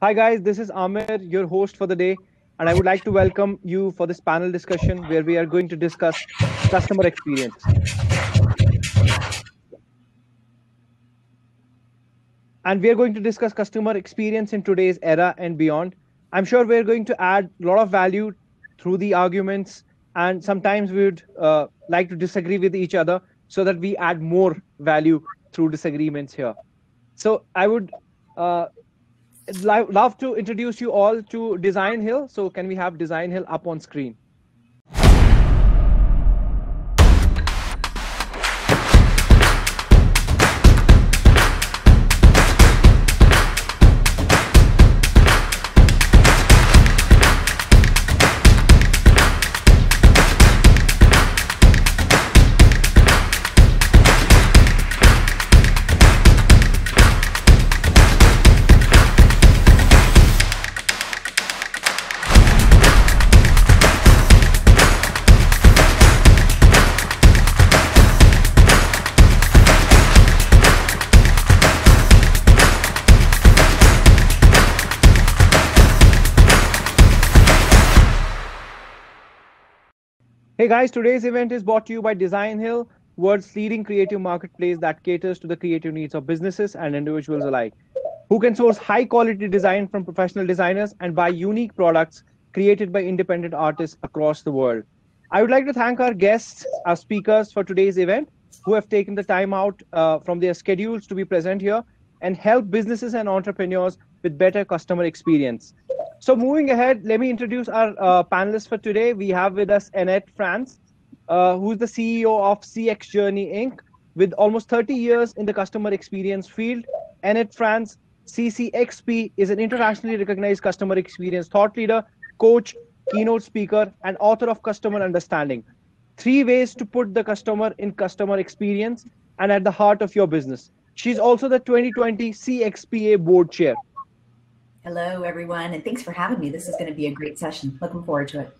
Hi guys, this is Amir, your host for the day, and I would like to welcome you for this panel discussion where we are going to discuss customer experience. And we are going to discuss customer experience in today's era and beyond. I'm sure we're going to add a lot of value through the arguments, and sometimes we would like to disagree with each other so that we add more value through disagreements here. So I would love to introduce you all to Designhill. So can we have Designhill up on screen? Hey guys, today's event is brought to you by Designhill, world's leading creative marketplace that caters to the creative needs of businesses and individuals alike, who can source high quality design from professional designers and buy unique products created by independent artists across the world. I would like to thank our guests, our speakers for today's event, who have taken the time out from their schedules to be present here and help businesses and entrepreneurs with better customer experience. So moving ahead, let me introduce our panelists for today. We have with us Annette Franz, who's the CEO of CX Journey Inc. With almost 30 years in the customer experience field. Annette Franz, CCXP, is an internationally recognized customer experience thought leader, coach, keynote speaker, and author of Customer Understanding: 3 Ways to Put the Customer in Customer Experience and at the Heart of Your Business. She's also the 2020 CXPA Board Chair. Hello, everyone, and thanks for having me. This is going to be a great session. Looking forward to it.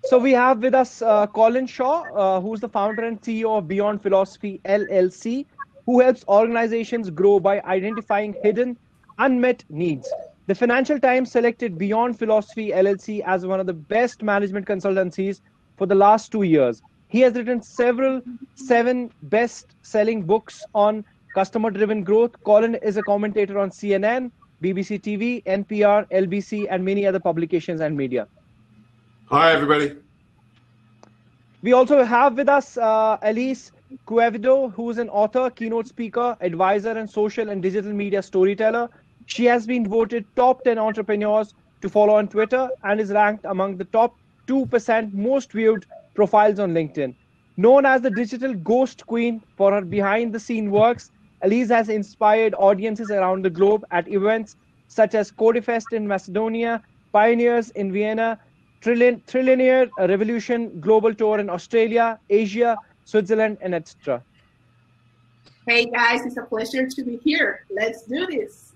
So we have with us Colin Shaw, who's the founder and CEO of Beyond Philosophy, LLC, who helps organizations grow by identifying hidden, unmet needs. The Financial Times selected Beyond Philosophy, LLC as one of the best management consultancies for the last 2 years. He has written 7 best-selling books on customer-driven growth. Colin is a commentator on CNN, BBC TV, NPR, LBC, and many other publications and media. Hi, everybody. We also have with us Elise Quevedo, who is an author, keynote speaker, advisor, and social and digital media storyteller. She has been voted top 10 entrepreneurs to follow on Twitter and is ranked among the top 2% most viewed profiles on LinkedIn. Known as the digital ghost queen for her behind-the-scene works, Elise has inspired audiences around the globe at events such as Codifest in Macedonia, Pioneers in Vienna, Trillionaire Revolution Global Tour in Australia, Asia, Switzerland, and etc. Hey guys, it's a pleasure to be here. Let's do this.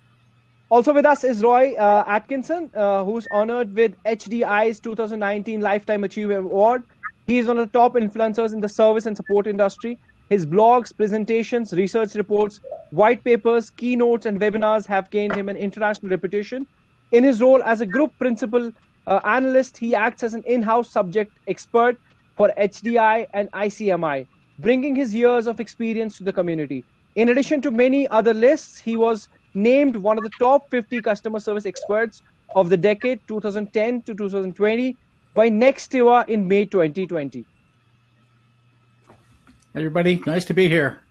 Also with us is Roy Atkinson, who's honored with HDI's 2019 Lifetime Achievement Award. He is one of the top influencers in the service and support industry. His blogs, presentations, research reports, white papers, keynotes, and webinars have gained him an international reputation. In his role as a group principal analyst, he acts as an in-house subject expert for HDI and ICMI, bringing his years of experience to the community. In addition to many other lists, he was named one of the top 50 customer service experts of the decade 2010 to 2020 by Nextiva in May 2020. Everybody, nice to be here.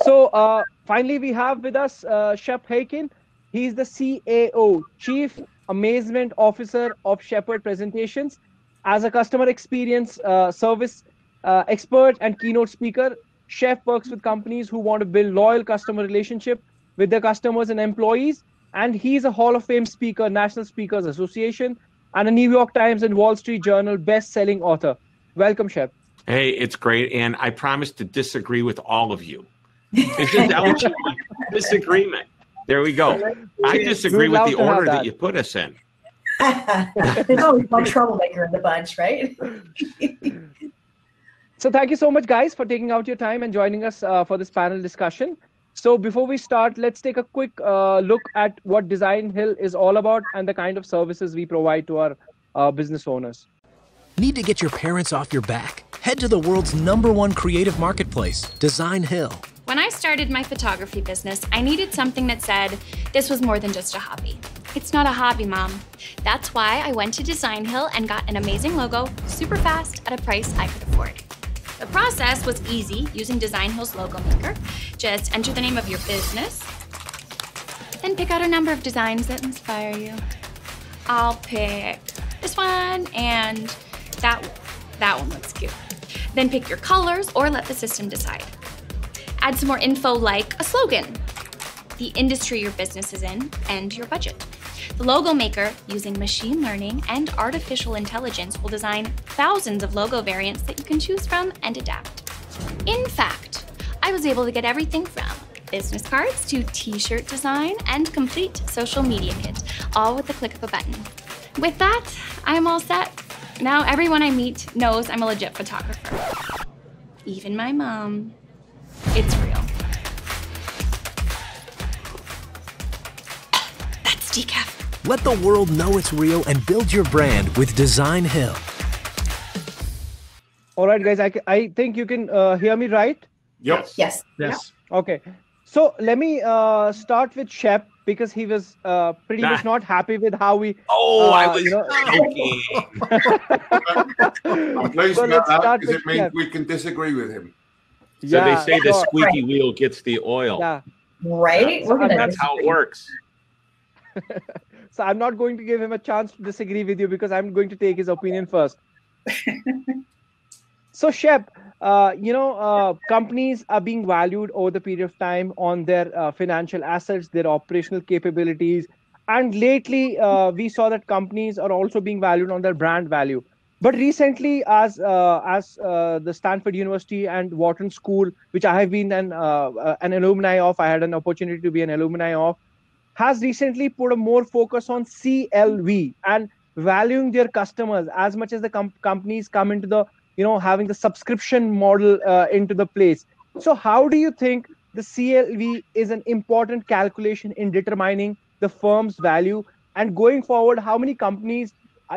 So finally, we have with us Shep Hyken. He's the CAO, Chief Amazement Officer of Shepherd Presentations. As a customer experience service expert and keynote speaker, Shep works with companies who want to build loyal customer relationship with their customers and employees. And he's a Hall of Fame speaker, National Speakers Association, and a New York Times and Wall Street Journal best-selling author. Welcome, Shep. Hey, it's great, and I promise to disagree with all of you. It's just disagreement. There we go. I disagree with the order that you put us in. There's always one troublemaker in the bunch, right? So thank you so much, guys, for taking out your time and joining us for this panel discussion. So before we start, let's take a quick look at what Designhill is all about and the kind of services we provide to our business owners. Need to get your parents off your back? Head to the world's #1 creative marketplace, Designhill. When I started my photography business, I needed something that said, this was more than just a hobby. It's not a hobby, Mom. That's why I went to Designhill and got an amazing logo, super fast, at a price I could afford. The process was easy using Designhill's logo maker. Just enter the name of your business, then pick out a number of designs that inspire you. I'll pick this one and that one looks cute. Then pick your colors or let the system decide. Add some more info like a slogan, the industry your business is in, and your budget. The logo maker, using machine learning and artificial intelligence, will design thousands of logo variants that you can choose from and adapt. In fact, I was able to get everything from business cards to t-shirt design and complete social media kit, all with the click of a button. With that, I'm all set. Now everyone I meet knows I'm a legit photographer. Even my mom. It's real. That's decaf. Let the world know it's real and build your brand with Designhill. All right, guys, I think you can hear me right? Yep. Yes. Yes. Okay. So let me start with Shep because he was pretty much not happy with how we... I was joking. I'm pleased So about let's that start because with it means Shep. we can disagree with him. So they say the sure. squeaky wheel gets the oil. Yeah. Right? We're gonna That's how it works. So I'm not going to give him a chance to disagree with you because I'm going to take his opinion first. So Shep, companies are being valued over the period of time on their financial assets, their operational capabilities. And lately, we saw that companies are also being valued on their brand value. But recently, as the Stanford University and Wharton School, which I have been an alumni of, I had an opportunity to be an alumni of, has recently put a more focus on CLV and valuing their customers as much as the companies come into the, having the subscription model into the place. So how do you think the CLV is an important calculation in determining the firm's value? And going forward, how many companies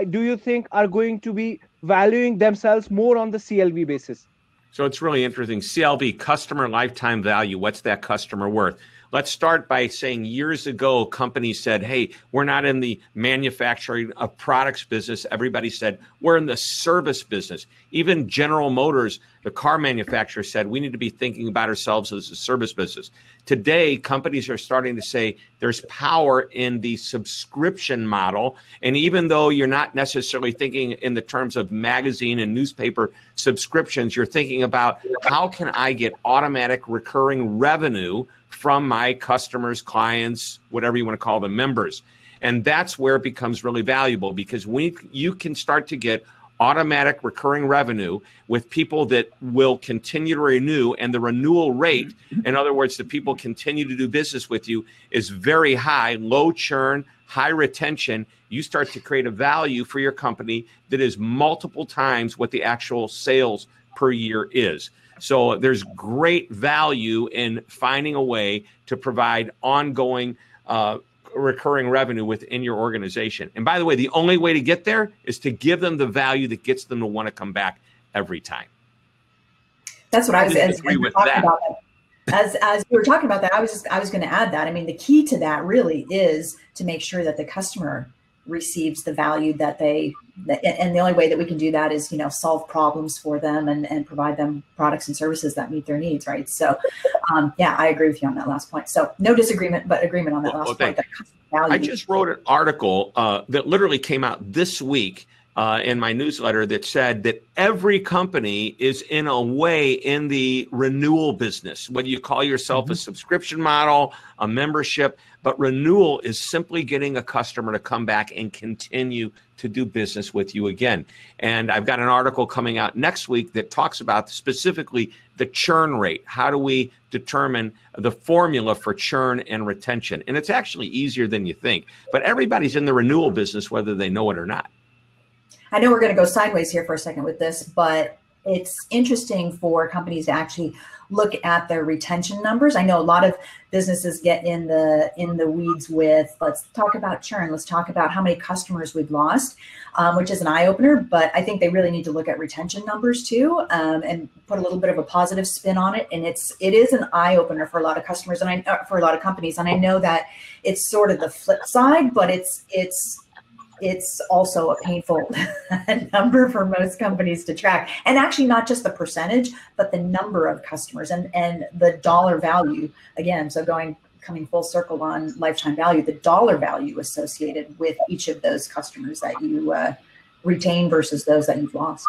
do you think are going to be valuing themselves more on the CLV basis? So it's really interesting. CLV, customer lifetime value. What's that customer worth? Let's start by saying years ago, companies said, hey, we're not in the manufacturing of products business. Everybody said, we're in the service business. Even General Motors, the car manufacturer, said, we need to be thinking about ourselves as a service business. Today, companies are starting to say there's power in the subscription model. And even though you're not necessarily thinking in the terms of magazine and newspaper subscriptions, you're thinking about how can I get automatic recurring revenue from my customers, clients, whatever you want to call them, members. And that's where it becomes really valuable because you can start to get automatic recurring revenue with people that will continue to renew, and the renewal rate, in other words, the people continue to do business with you, is very high, low churn, high retention. You start to create a value for your company that is multiple times what the actual sales per year is. So there's great value in finding a way to provide ongoing recurring revenue within your organization. And by the way, the only way to get there is to give them the value that gets them to want to come back every time. That's what I was agree with that. As you were talking about that, I was going to add that. I mean, the key to that really is to make sure that the customer receives the value that and the only way that we can do that is, solve problems for them and provide them products and services that meet their needs, right? So, I agree with you on that last point. So no disagreement, but agreement on that last point. I just wrote an article that literally came out this week in my newsletter that said that every company is in a way in the renewal business, whether you call yourself a subscription model, a membership, but renewal is simply getting a customer to come back and continue to do business with you again. And I've got an article coming out next week that talks about specifically the churn rate. How do we determine the formula for churn and retention? And it's actually easier than you think, but everybody's in the renewal business, whether they know it or not. I know we're going to go sideways here for a second with this, but it's interesting for companies to actually look at their retention numbers. I know a lot of businesses get in the weeds with, let's talk about churn, let's talk about how many customers we've lost, which is an eye-opener, but I think they really need to look at retention numbers too, and put a little bit of a positive spin on it. And it is an eye-opener for a lot of customers and for a lot of companies. And I know that it's sort of the flip side, but it's also a painful number for most companies to track. And actually not just the percentage, but the number of customers and the dollar value. Again, so coming full circle on lifetime value, the dollar value associated with each of those customers that you retain versus those that you've lost.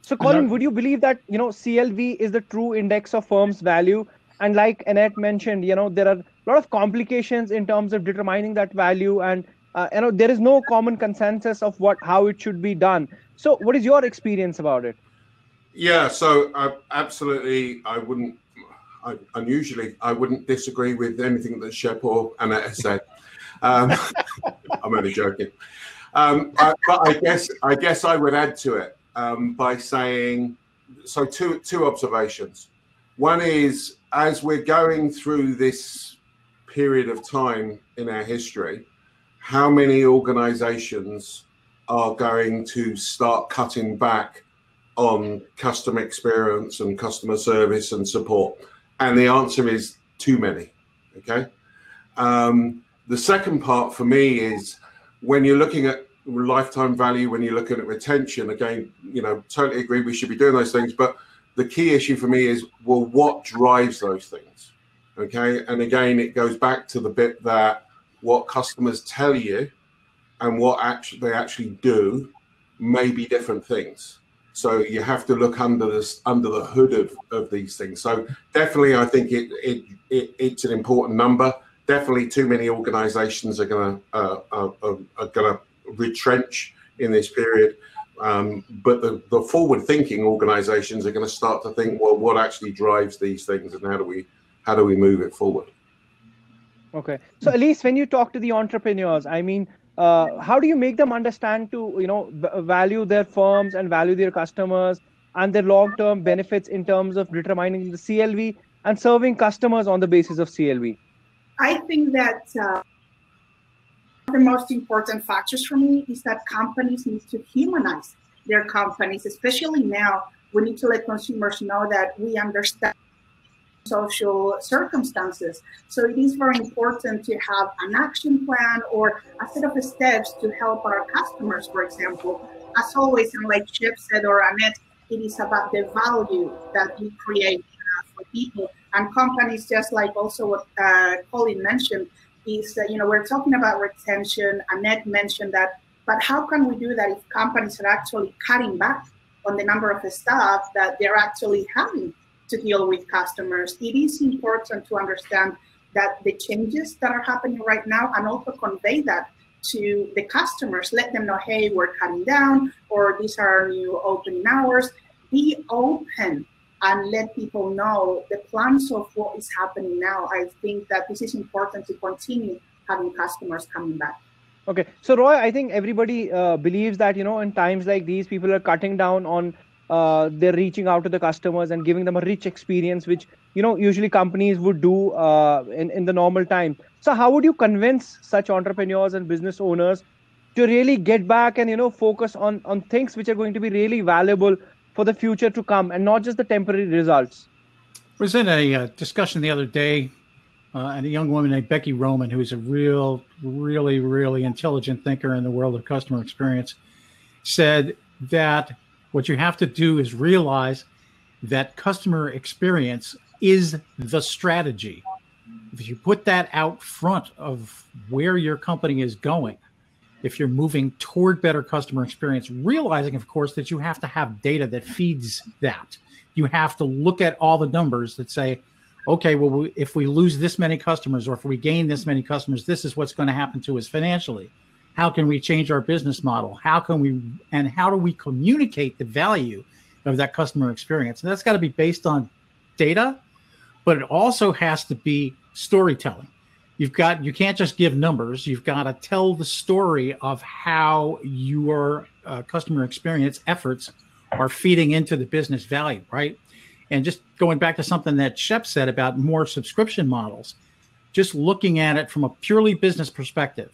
So Colin, would you believe that, CLV is the true index of firm's value? And like Annette mentioned, there are a lot of complications in terms of determining that value, and there is no common consensus of how it should be done. So what is your experience about it? Yeah, so absolutely, I wouldn't disagree with anything that Shep or Annette has said. I'm only joking. But I guess I would add to it by saying, so two observations. One is, as we're going through this period of time in our history, how many organizations are going to start cutting back on customer experience and customer service and support? And the answer is too many, okay? The second part for me is, when you're looking at lifetime value, when you're looking at retention, again, totally agree we should be doing those things, but the key issue for me is, well, what drives those things, okay? And again, it goes back to the bit that what customers tell you and what they actually do may be different things. So you have to look under the hood of these things. So definitely, I think it's an important number. Definitely, too many organizations are gonna retrench in this period. But the forward-thinking organizations are going to start to think, well, what actually drives these things, and how do we move it forward? Okay, so Elise, when you talk to the entrepreneurs, I mean, how do you make them understand to value their firms and value their customers and their long-term benefits in terms of determining the CLV and serving customers on the basis of CLV? I think that the most important factors for me is that companies need to humanize their companies, especially now. We need to let consumers know that we understand social circumstances. So it is very important to have an action plan or a set of steps to help our customers, for example. As always, and like Shep said or Annette, it is about the value that we create for people and companies, just like also what Colin mentioned, is that, we're talking about retention. Annette mentioned that, but how can we do that if companies are actually cutting back on the number of staff that they're actually having to deal with customers? It is important to understand that the changes that are happening right now, and also convey that to the customers. Let them know, hey, we're cutting down, or these are our new opening hours. Be open and let people know the plans of what is happening now. I think that this is important to continue having customers coming back. Okay, so Roy, I think everybody believes that, in times like these, people are cutting down on they're reaching out to the customers and giving them a rich experience, which, usually companies would do in the normal time. So how would you convince such entrepreneurs and business owners to really get back and, focus on things which are going to be really valuable for the future to come, and not just the temporary results? I was in a discussion the other day, and a young woman named Becky Roman, who is a really intelligent thinker in the world of customer experience, said that what you have to do is realize that customer experience is the strategy. If you put that out front of where your company is going, if you're moving toward better customer experience, realizing, of course, that you have to have data that feeds that. You have to look at all the numbers that say, okay, well, if we lose this many customers, or if we gain this many customers, this is what's going to happen to us financially. How can we change our business model? How do we communicate the value of that customer experience? And that's got to be based on data, but it also has to be storytelling. You can't just give numbers. You've got to tell the story of how your customer experience efforts are feeding into the business value, right? And just going back to something that Shep said about more subscription models, just looking at it from a purely business perspective,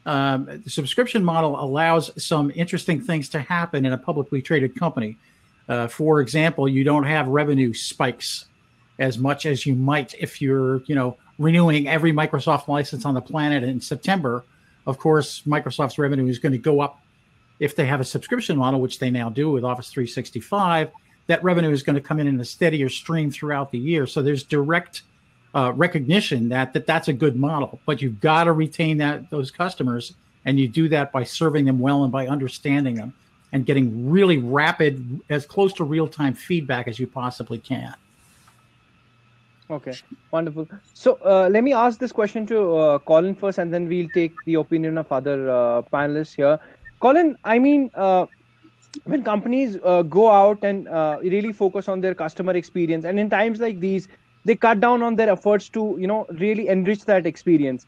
the subscription model allows some interesting things to happen in a publicly traded company. For example, you don't have revenue spikes as much as you might if you're, renewing every Microsoft license on the planet in September. Of course, Microsoft's revenue is going to go up if they have a subscription model, which they now do with Office 365. That revenue is going to come in a steadier stream throughout the year. So there's direct recognition that's a good model, but you've got to retain those customers, and you do that by serving them well and by understanding them and getting really rapid, as close to real-time feedback as you possibly can. Okay, wonderful. So let me ask this question to Colin first, and then we'll take the opinion of other panelists here. Colin, I mean, when companies go out and really focus on their customer experience, and in times like these, they cut down on their efforts to, really enrich that experience.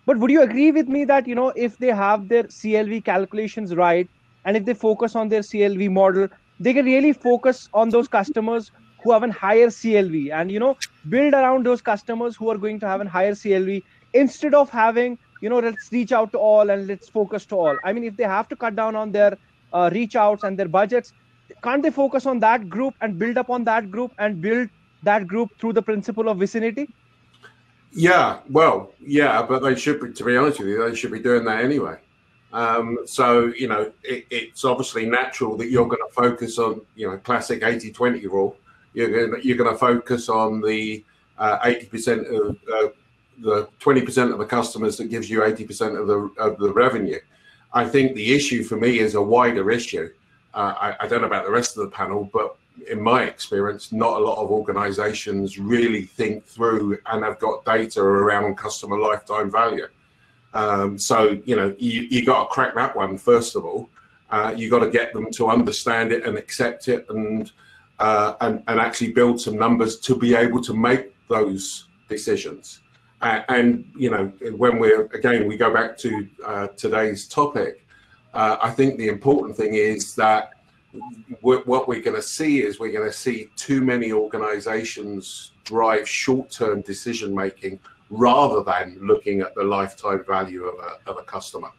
But would you agree with me that, if they have their CLV calculations right, and if they focus on their CLV model, they can really focus on those customers who have a higher CLV and, build around those customers who are going to have a higher CLV instead of having, let's reach out to all and let's focus to all. I mean, if they have to cut down on their reach outs and their budgets, can't they focus on that group and build upon that group and build that group through the principle of vicinity? Yeah, well, yeah, but they should be, to be honest with you, they should be doing that anyway. So, it's obviously natural that you're going to focus on, classic 80-20 rule. You're going to focus on the 80% of the 20% of the customers that gives you 80% of the revenue. I think the issue for me is a wider issue. I don't know about the rest of the panel, but in my experience, not a lot of organizations really think through and have got data around customer lifetime value. So, you got to crack that one, first of all. You got to get them to understand it and accept it and actually build some numbers to be able to make those decisions. And when we go back to today's topic, I think the important thing is that what we're going to see is we're going to see too many organizations drive short-term decision making rather than looking at the lifetime value of a customer.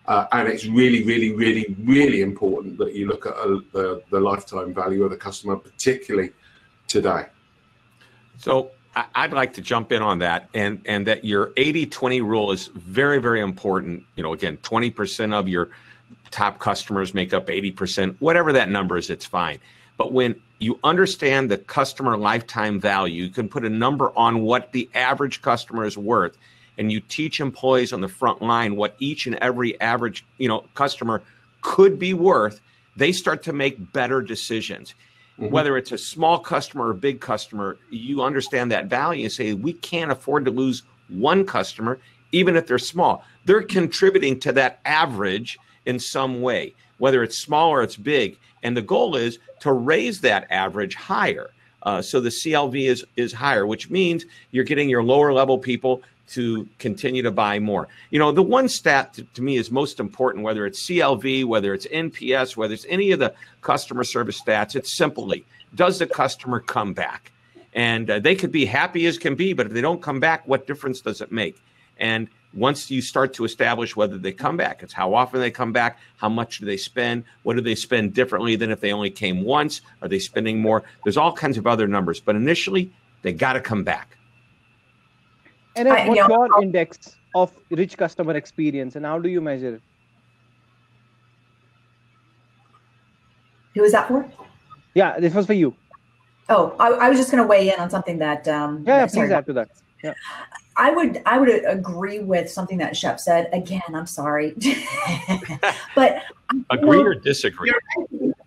And it's really, really, really, really important that you look at the lifetime value of the customer, particularly today. So I'd like to jump in on that, and that your 80-20 rule is very, very important. Again, 20% of your top customers make up 80%, whatever that number is, it's fine. But when you understand the customer lifetime value, you can put a number on what the average customer is worth, and you teach employees on the front line what each and every average, customer could be worth, they start to make better decisions. Mm-hmm. Whether it's a small customer or a big customer, you understand that value and say, we can't afford to lose one customer, even if they're small. They're contributing to that average in some way, whether it's small or it's big. And the goal is to raise that average higher. So the CLV is higher, which means you're getting your lower level people to continue to buy more. The one stat to me is most important, whether it's CLV, whether it's NPS, whether it's any of the customer service stats, it's simply, does the customer come back? And they could be happy as can be, but if they don't come back, what difference does it make? And once you start to establish whether they come back, it's how often they come back, how much do they spend, what do they spend differently than if they only came once, are they spending more? There's all kinds of other numbers, but initially, they got to come back. And what's your index of rich customer experience, and how do you measure it? Who is that for? Yeah, this was for you. Oh, I was just going to weigh in on something that. Please add to that. Yeah. I would agree with something that Shep said. Again, I'm sorry, but agree or disagree?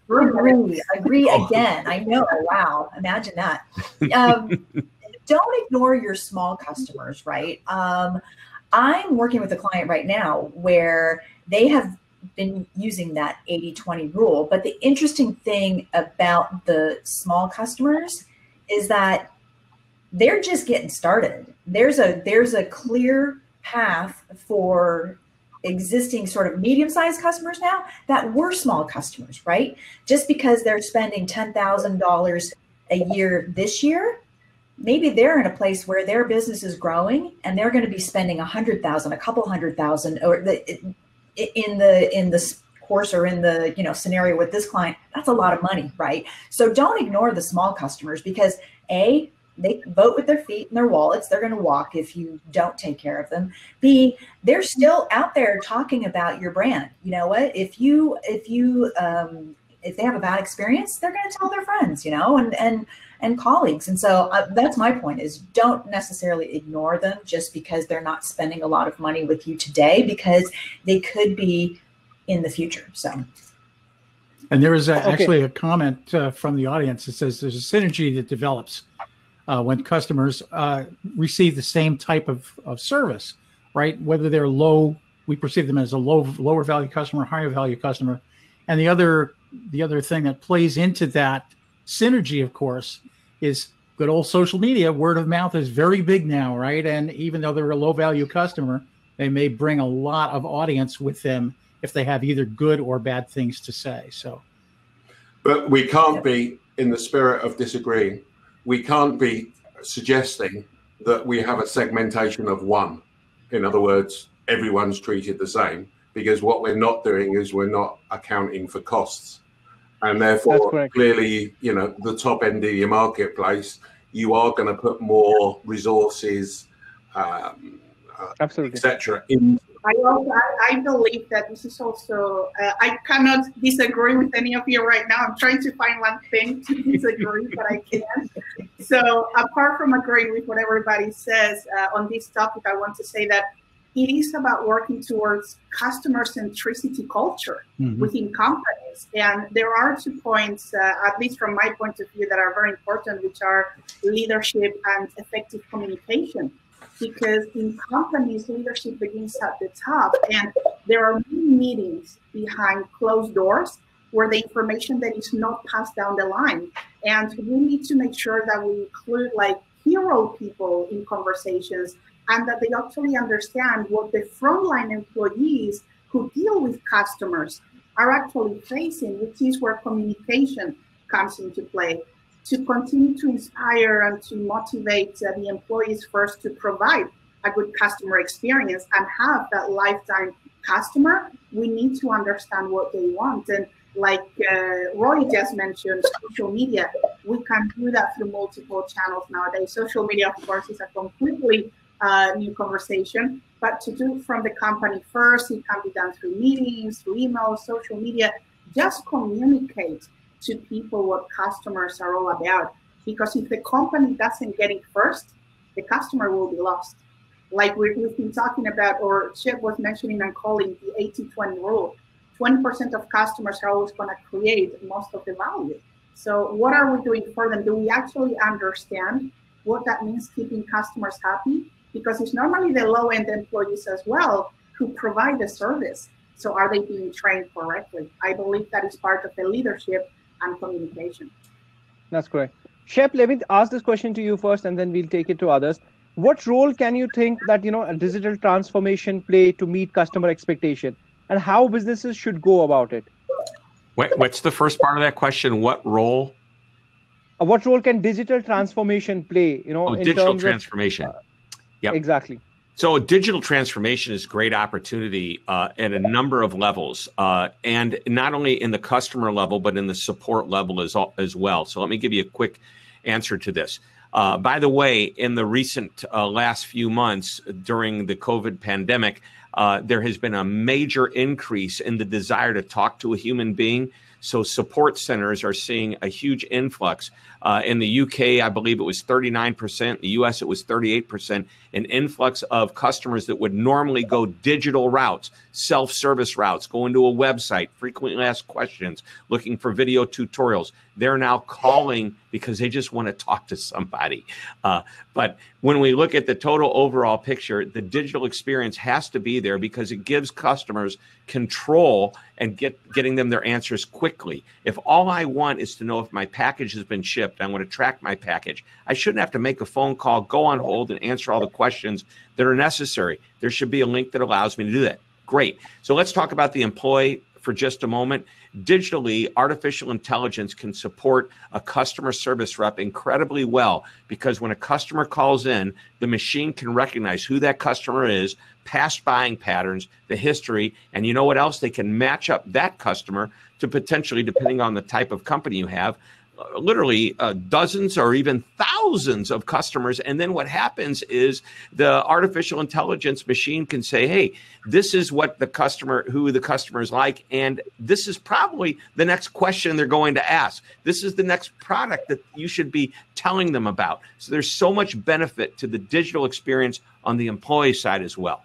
Agree again. I know. Wow, imagine that. Don't ignore your small customers, right? I'm working with a client right now where they have been using that 80-20 rule. But the interesting thing about the small customers is that they're just getting started. There's a clear path for existing sort of medium-sized customers now that were small customers, right? Just because they're spending $10,000 a year this year, maybe they're in a place where their business is growing and they're going to be spending 100,000, a couple 100,000, or in the course or in the scenario with this client. That's a lot of money, right? So don't ignore the small customers, because A, they vote with their feet and their wallets. They're going to walk if you don't take care of them. B, they're still out there talking about your brand. You know what? If they have a bad experience, they're going to tell their friends, and colleagues. And so that's my point, is don't necessarily ignore them just because they're not spending a lot of money with you today, because they could be in the future. So. And there is actually a comment from the audience that says there's a synergy that develops when customers receive the same type of service, right? Whether they're low, we perceive them as a lower value customer, higher value customer. And the other thing that plays into that synergy, of course, is good old social media. Word of mouth is very big now, right? And even though they're a low value customer, they may bring a lot of audience with them if they have either good or bad things to say. So, but we can't be, in the spirit of disagreeing, we can't be suggesting that we have a segmentation of one. In other words, everyone's treated the same, because what we're not doing is we're not accounting for costs. And therefore, clearly, the top end of your marketplace, you are going to put more resources, absolutely, etc. in. I believe that this is also, I cannot disagree with any of you right now. I'm trying to find one thing to disagree, but I can't. So apart from agreeing with what everybody says on this topic, I want to say that it is about working towards customer-centricity culture within companies. And there are 2 points, at least from my point of view, that are very important, which are leadership and effective communication. Because in companies, leadership begins at the top, and there are many meetings behind closed doors where the information that is not passed down the line. And we need to make sure that we include hero people in conversations, and that they actually understand what the frontline employees who deal with customers are actually facing, which is where communication comes into play. To continue to inspire and to motivate the employees first to provide a good customer experience and have that lifetime customer, we need to understand what they want. And like Roy just mentioned, social media, we can do that through multiple channels nowadays. Social media, of course, is a completely new conversation, but to do from the company first, it can be done through meetings, through emails, social media. Just communicate to people what customers are all about, because if the company doesn't get it first, the customer will be lost. Like we've been talking about, or Shep was mentioning and calling the 80-20 rule. 20% of customers are always going to create most of the value. So what are we doing for them? Do we actually understand what that means, keeping customers happy? Because it's normally the low-end employees as well who provide the service. So are they being trained correctly? I believe that is part of the leadership and communication. That's correct. Shep, let me ask this question to you first, and then we'll take it to others. What role can you think that a digital transformation play to meet customer expectation, and how businesses should go about it? What's the first part of that question? What role? What role can digital transformation play? In digital terms transformation. Yep. Exactly. So digital transformation is a great opportunity at a number of levels, and not only in the customer level, but in the support level as well. So let me give you a quick answer to this. By the way, in the recent last few months during the COVID pandemic, there has been a major increase in the desire to talk to a human being. So support centers are seeing a huge influx. In the UK, I believe it was 39%. In the US, it was 38%. An influx of customers that would normally go digital routes, self-service routes, go into a website, frequently asked questions, looking for video tutorials. They're now calling because they just want to talk to somebody. But when we look at the total overall picture, the digital experience has to be there because it gives customers control and getting them their answers quickly. If all I want is to know if my package has been shipped, I want to track my package, I shouldn't have to make a phone call, go on hold, and answer all the questions that are necessary. There should be a link that allows me to do that Great. So let's talk about the employee for just a moment. Digitally, artificial intelligence can support a customer service rep incredibly well, because when a customer calls in, the machine can recognize who that customer is, past buying patterns, the history, and you know what else? They can match up that customer to potentially, depending on the type of company you have, literally dozens or even thousands of customers. And then what happens is the artificial intelligence machine can say, hey, this is what the customer, who the customer is like, and this is probably the next question they're going to ask. This is the next product that you should be telling them about. So there's so much benefit to the digital experience on the employee side as well.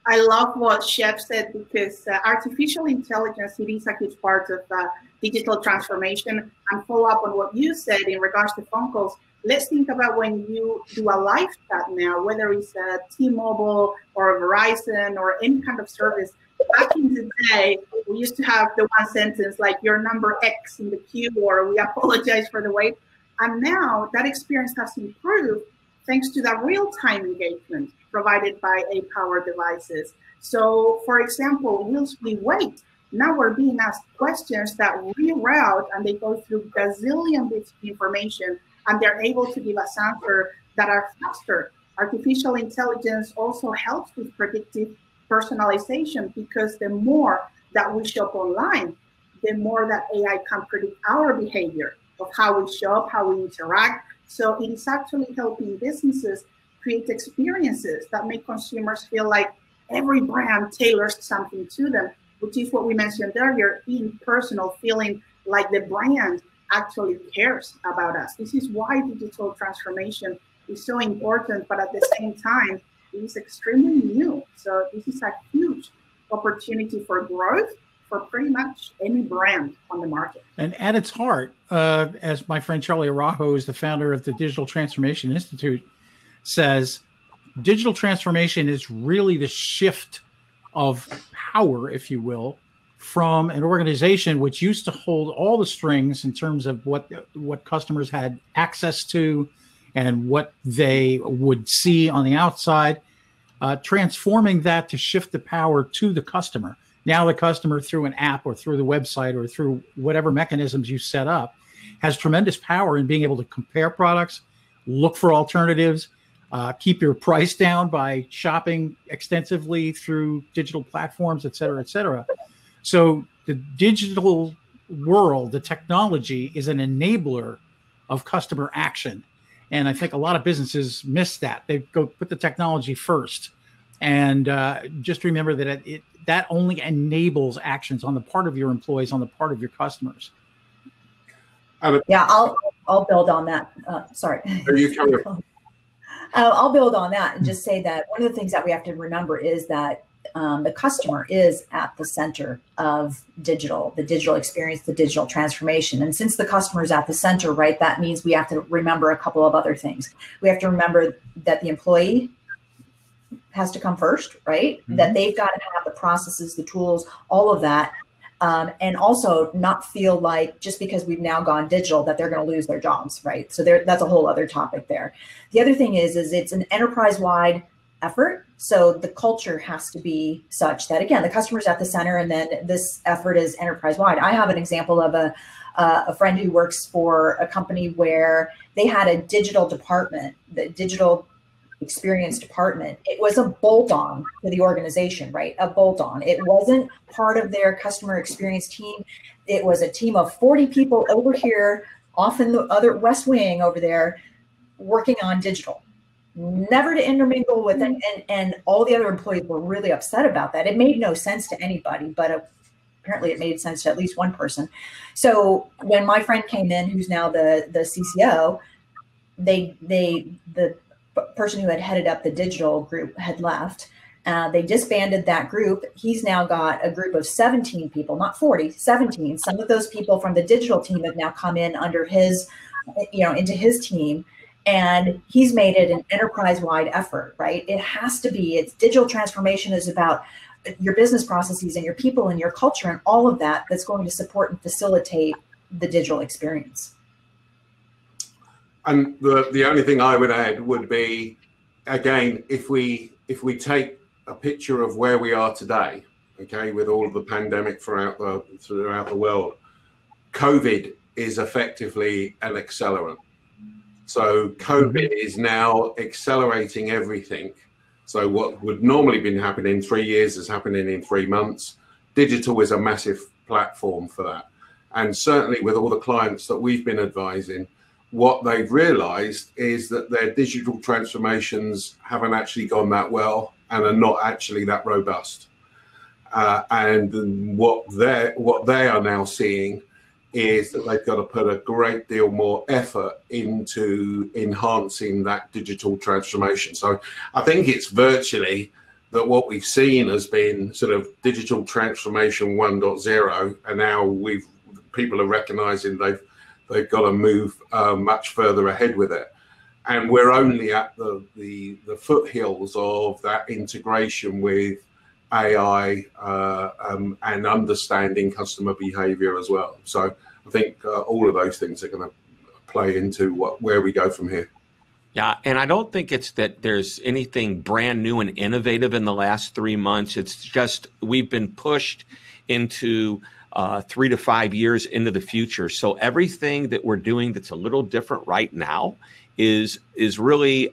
I love what Shep said, because artificial intelligence, it is a huge part of digital transformation. And follow up on what you said in regards to phone calls. Let's think about when you do a live chat now, whether it's a T-Mobile or a Verizon or any kind of service. Back in the day, we used to have the one sentence like your number X in the queue, or we apologize for the wait. And now that experience has improved thanks to the real-time engagement provided by AI-powered devices. So, for example, whilst we wait, now we're being asked questions that reroute, and they go through gazillion bits of information, and they're able to give us answers that are faster. Artificial intelligence also helps with predictive personalization, because the more that we shop online, the more that AI can predict our behavior of how we shop, how we interact. So it is actually helping businesses create experiences that make consumers feel like every brand tailors something to them, which is what we mentioned earlier, being personal, feeling like the brand actually cares about us. This is why digital transformation is so important, but at the same time, it is extremely new. So this is a huge opportunity for growth for pretty much any brand on the market. And at its heart, as my friend Charlie Araujo, is the founder of the Digital Transformation Institute, says, digital transformation is really the shift of power, if you will, from an organization which used to hold all the strings in terms of what customers had access to and what they would see on the outside, transforming that to shift the power to the customer. Now the customer, through an app or through the website or through whatever mechanisms you set up, has tremendous power in being able to compare products, look for alternatives, keep your price down by shopping extensively through digital platforms, et cetera, et cetera. So the digital world, the technology, is an enabler of customer action. And I think a lot of businesses miss that. They go put the technology first. And just remember that that only enables actions on the part of your employees, on the part of your customers. Yeah, I'll build on that. Sorry. I'll build on that and just say that one of the things that we have to remember is that the customer is at the center of the digital experience, the digital transformation. And since the customer is at the center, right, that means we have to remember a couple of other things. We have to remember that the employee has to come first, right? Mm-hmm. That they've got to have the processes, the tools, all of that. And also not feel like just because we've now gone digital that they're going to lose their jobs, right? So that's a whole other topic there. The other thing is it's an enterprise-wide effort. So the culture has to be such that, again, the customer's at the center, and then this effort is enterprise-wide. I have an example of a friend who works for a company where they had a digital department, the digital experience department. It was a bolt-on to the organization, right? A bolt-on. It wasn't part of their customer experience team. It was a team of 40 people over here, off in the other West Wing over there, working on digital. Never to intermingle with it, and all the other employees were really upset about that. It made no sense to anybody, but apparently it made sense to at least one person. So when my friend came in, who's now the CCO, the person who had headed up the digital group had left. They disbanded that group. He's now got a group of 17 people, not 40, 17. Some of those people from the digital team have now come in under his, into his team. And he's made it an enterprise-wide effort, right? It has to be. It's digital transformation is about your business processes and your people and your culture and all of that that's going to support and facilitate the digital experience. And the only thing I would add would be, again, if we take a picture of where we are today, okay, with all of the pandemic throughout the world, COVID is effectively an accelerant. So COVID is now accelerating everything. So what would normally been happening in 3 years is happening in 3 months. Digital is a massive platform for that. And certainly with all the clients that we've been advising, what they've realized is that their digital transformations haven't actually gone that well and are not actually that robust. And what they are now seeing is that they've got to put a great deal more effort into enhancing that digital transformation. So I think it's virtually that what we've seen has been sort of digital transformation 1.0, and now people are recognizing they've got to move much further ahead with it. And we're only at the foothills of that integration with AI and understanding customer behavior as well. So I think all of those things are going to play into where we go from here. Yeah, and I don't think it's that there's anything brand new and innovative in the last 3 months. It's just we've been pushed into 3 to 5 years into the future. So everything that we're doing that's a little different right now is really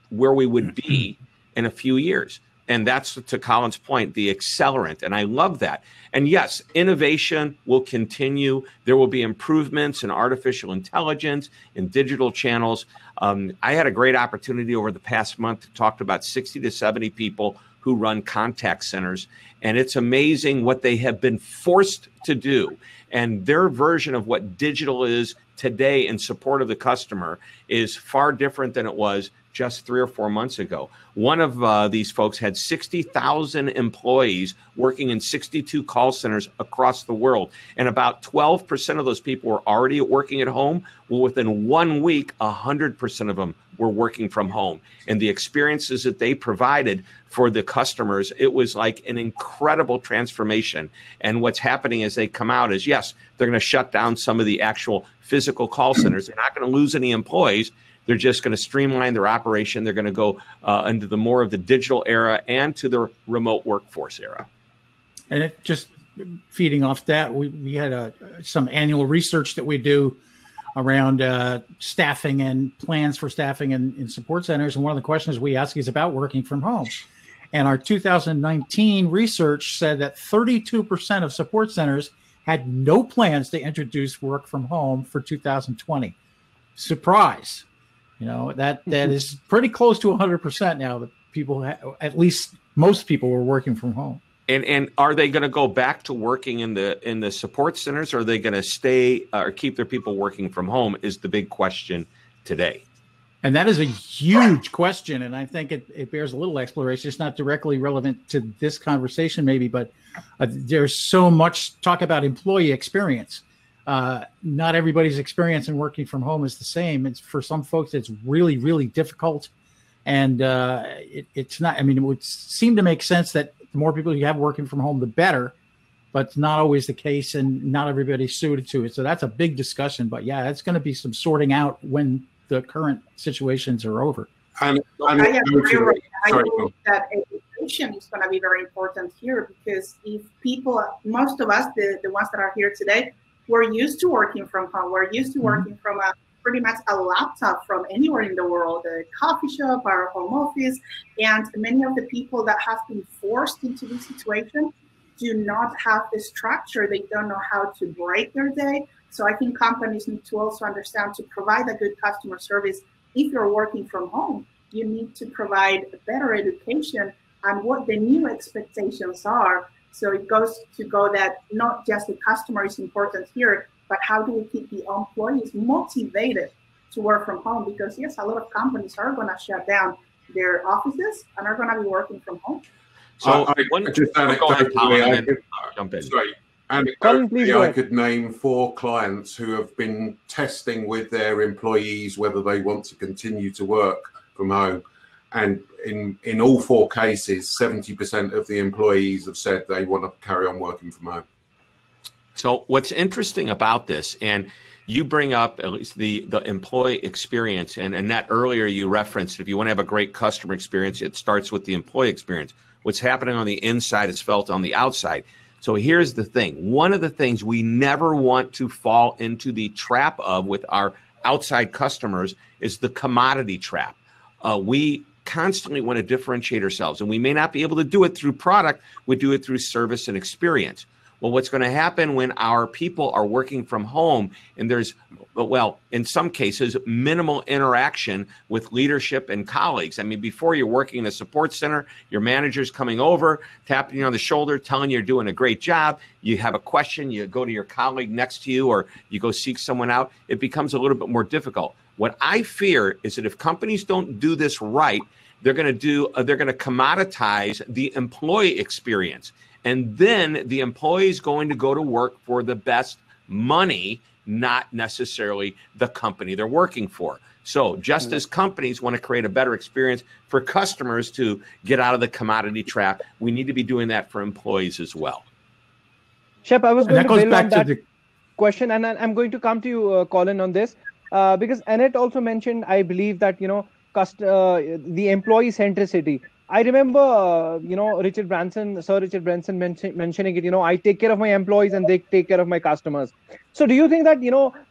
where we would be in a few years. And that's, to Colin's point, the accelerant. And I love that. And yes, innovation will continue. There will be improvements in artificial intelligence, in digital channels. I had a great opportunity over the past month to talk to about 60 to 70 people who run contact centers. And it's amazing what they have been forced to do. And their version of what digital is today in support of the customer is far different than it was just 3 or 4 months ago. One of these folks had 60,000 employees working in 62 call centers across the world. And about 12% of those people were already working at home. Well, within 1 week, 100% of them were working from home. And the experiences that they provided for the customers, it was like an incredible transformation. And what's happening as they come out is, yes, they're going to shut down some of the actual physical call centers. They're not going to lose any employees. They're just going to streamline their operation. They're going to go into the more of the digital era and to the remote workforce era. And it just feeding off that, we had some annual research that we do around staffing and plans for staffing in support centers. And one of the questions we ask is about working from home. And our 2019 research said that 32% of support centers had no plans to introduce work from home for 2020. Surprise. You know, that is pretty close to 100% now that people, at least most people, were working from home. And are they going to go back to working in the support centers, or are they going to stay or keep their people working from home is the big question today. And that is a huge question. And I think it bears a little exploration. It's not directly relevant to this conversation maybe, but there's so much talk about employee experience. Not everybody's experience in working from home is the same. It's for some folks, it's really, really difficult. And it's not, I mean, it would seem to make sense that the more people you have working from home, the better, but it's not always the case and not everybody's suited to it. So that's a big discussion, but yeah, it's going to be some sorting out when the current situations are over. I agree that education is going to be very important here, because if people, most of us, the ones that are here today, we're used to working from home. We're used to working from pretty much a laptop from anywhere in the world, a coffee shop, our home office. And many of the people that have been forced into this situation do not have the structure. They don't know how to break their day. So I think companies need to also understand, to provide a good customer service, if you're working from home, you need to provide a better education on what the new expectations are. So it goes to go that not just the customer is important here, but how do we keep the employees motivated to work from home? Because yes, a lot of companies are going to shut down their offices and are going to be working from home. So I could name 4 clients who have been testing with their employees whether they want to continue to work from home. And in all 4 cases, 70% of the employees have said they want to carry on working from home. So what's interesting about this, and you bring up at least the employee experience, and Annette, earlier you referenced, if you want to have a great customer experience, it starts with the employee experience. What's happening on the inside is felt on the outside. So here's the thing. One of the things we never want to fall into the trap of with our outside customers is the commodity trap. We constantly want to differentiate ourselves, and we may not be able to do it through product. We do it through service and experience. Well, what's going to happen when our people are working from home and there's, well, in some cases, minimal interaction with leadership and colleagues? I mean, before you're working in a support center, your manager's coming over, tapping you on the shoulder, telling you you're doing a great job. You have a question, you go to your colleague next to you, or you go seek someone out. It becomes a little bit more difficult. What I fear is that if companies don't do this right, they're going to commoditize the employee experience. And then the employee is going to go to work for the best money, not necessarily the company they're working for. So just as companies want to create a better experience for customers to get out of the commodity trap, we need to be doing that for employees as well. Shep, I was going to build on that question, and I'm going to come to you, Colin, on this, because Annette also mentioned, I believe, that, the employee centricity. I remember, Sir Richard Branson mentioning it, I take care of my employees and they take care of my customers. So do you think that,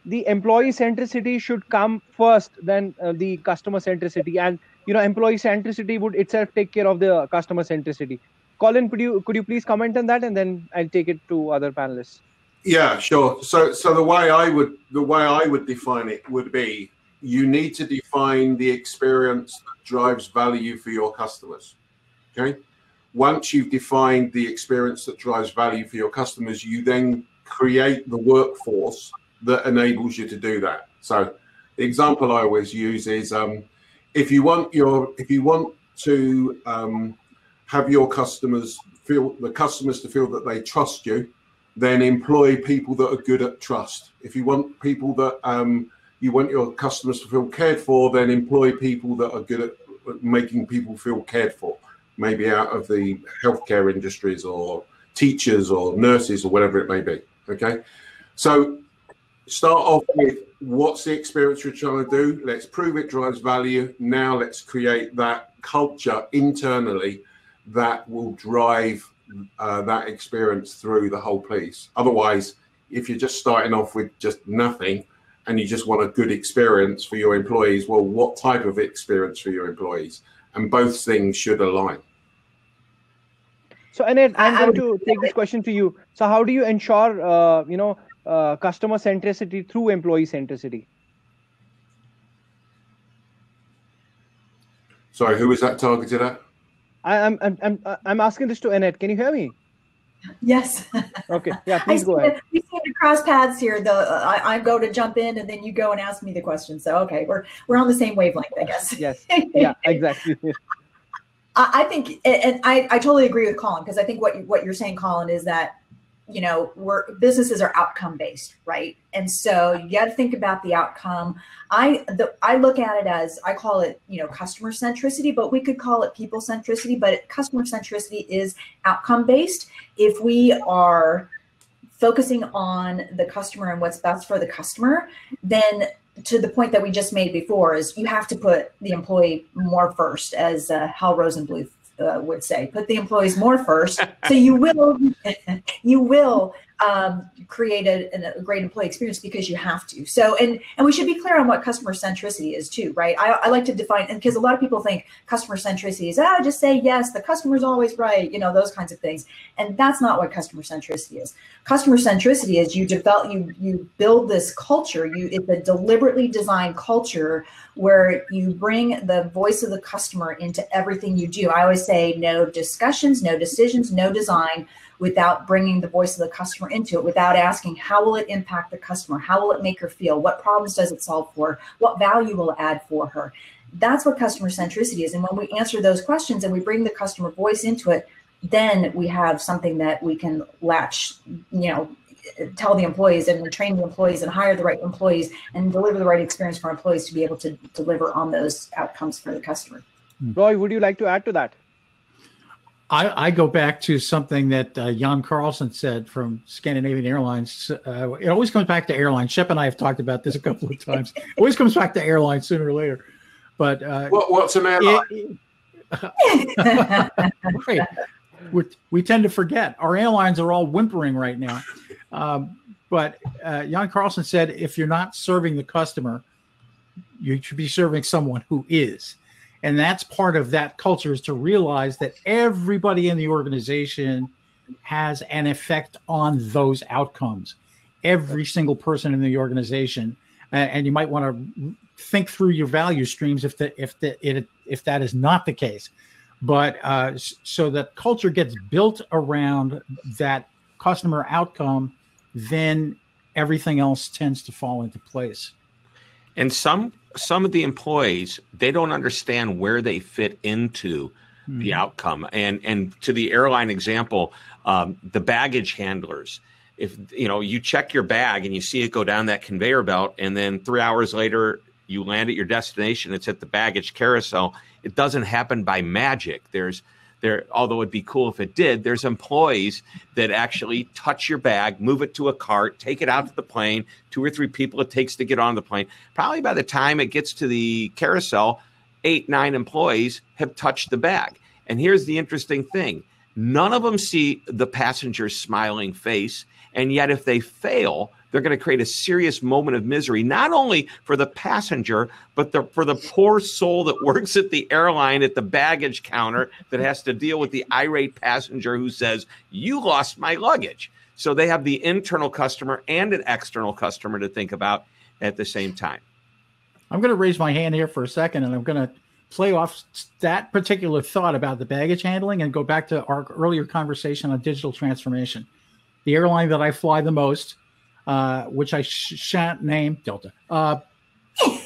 the employee centricity should come first than the customer centricity, and, employee centricity would itself take care of the customer centricity? Colin, could you please comment on that, and then I'll take it to other panelists. Yeah, sure. So the way I would define it would be, you need to define the experience that drives value for your customers. Okay. Once you've defined the experience that drives value for your customers, you then create the workforce that enables you to do that. So the example I always use is, if you want to have your customers feel that they trust you, then employ people that are good at trust. If you want people that you want your customers to feel cared for, then employ people that are good at making people feel cared for, maybe out of the healthcare industries or teachers or nurses or whatever it may be. Okay. So start off with, what's the experience you're trying to do? Let's prove it drives value. Now let's create that culture internally that will drive that experience through the whole piece. Otherwise, if you're just starting off with just nothing and you just want a good experience for your employees, well, what type of experience for your employees? And both things should align. So, Annette, I'm going to take this question to you. So how do you ensure, customer centricity through employee centricity? Sorry, who was that targeted at? I'm asking this to Annette. Can you hear me? Yes. Okay. Yeah, please go ahead. We seem to cross paths here. I go to jump in, and then you go and ask me the question. So okay, we're on the same wavelength, I guess. Yes. Yeah. Exactly. I think, and I totally agree with Colin, because I think what you're saying, Colin, is that businesses are outcome based, right? And so you got to think about the outcome. I look at it as, I call it, customer centricity, but we could call it people centricity, but customer centricity is outcome based. If we are focusing on the customer and what's best for the customer, then to the point that we just made before, is you have to put the employee more first, as Hal Rosenbluth would say, put the employees more first. So you will create a great employee experience, because you have to. So, and we should be clear on what customer centricity is too, right? I like to define, and because a lot of people think customer centricity is, just say yes, the customer's always right, those kinds of things. And that's not what customer centricity is. Customer centricity is you build this culture. It's a deliberately designed culture where you bring the voice of the customer into everything you do. I always say, no discussions, no decisions, no design without bringing the voice of the customer into it, without asking, how will it impact the customer? How will it make her feel? What problems does it solve for? What value will it add for her? That's what customer centricity is. And when we answer those questions and we bring the customer voice into it, then we have something that we can tell the employees and train the employees and hire the right employees and deliver the right experience for employees to be able to deliver on those outcomes for the customer. Roy, would you like to add to that? I go back to something that Jan Carlson said from Scandinavian Airlines. It always comes back to airlines. Shep and I have talked about this a couple of times. It always comes back to airlines sooner or later. But what's an airline? Right. We tend to forget. Our airlines are all whimpering right now. But Jan Carlson said, if you're not serving the customer, you should be serving someone who is. And that's part of that culture, is to realize that everybody in the organization has an effect on those outcomes. Every single person in the organization. And you might want to think through your value streams if that is not the case. But so that culture gets built around that customer outcome, then everything else tends to fall into place. And some of the employees, they don't understand where they fit into the outcome. And to the airline example, the baggage handlers, if you check your bag and you see it go down that conveyor belt, and then 3 hours later you land at your destination, it's at the baggage carousel. It doesn't happen by magic. Although it'd be cool if it did, there's employees that actually touch your bag, move it to a cart, take it out to the plane, 2 or 3 people it takes to get on the plane. Probably by the time it gets to the carousel, 8, 9 employees have touched the bag. And here's the interesting thing. None of them see the passenger's smiling face. And yet if they fail, they're going to create a serious moment of misery, not only for the passenger, but for the poor soul that works at the airline at the baggage counter that has to deal with the irate passenger who says, "You lost my luggage." So they have the internal customer and an external customer to think about at the same time. I'm going to raise my hand here for a second, and I'm going to play off that particular thought about the baggage handling and go back to our earlier conversation on digital transformation. The airline that I fly the most, which I shan't name, Delta,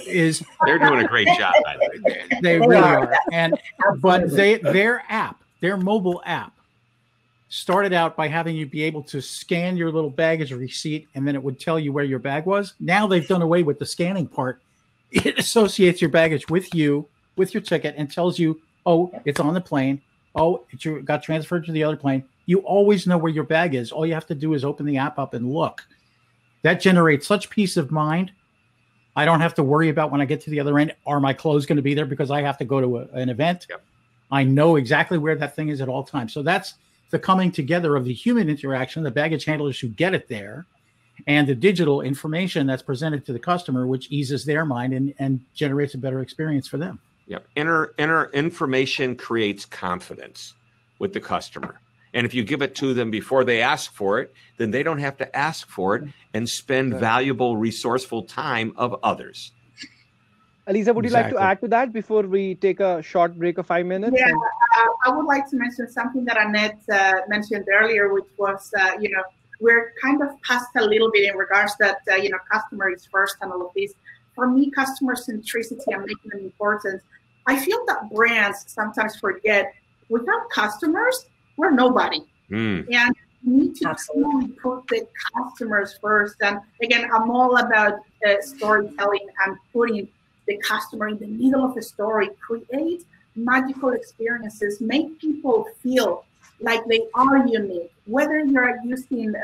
is they're doing a great job, by the way. They really are. But their mobile app started out by having you be able to scan your little baggage receipt, and then it would tell you where your bag was. Now they've done away with the scanning part. It associates your baggage with you, with your ticket, and tells you, oh, it's on the plane. Oh, it got transferred to the other plane. You always know where your bag is. All you have to do is open the app up and look. That generates such peace of mind. I don't have to worry about when I get to the other end, are my clothes going to be there because I have to go to an event? Yep. I know exactly where that thing is at all times. So that's the coming together of the human interaction, the baggage handlers who get it there, and the digital information that's presented to the customer, which eases their mind and generates a better experience for them. Yep. Inner information creates confidence with the customer. And if you give it to them before they ask for it, then they don't have to ask for it and spend valuable, resourceful time of others. Elisa, would you like to add to that before we take a short break of 5 minutes? Yeah, I would like to mention something that Annette mentioned earlier, which was, we're kind of past a little bit in regards that, customer is first and all of this. For me, customer centricity and making it important. I feel that brands sometimes forget, without customers, we're nobody. And we need to truly put the customers first. And again, I'm all about storytelling and putting the customer in the middle of the story, create magical experiences, make people feel like they are unique. Whether you're using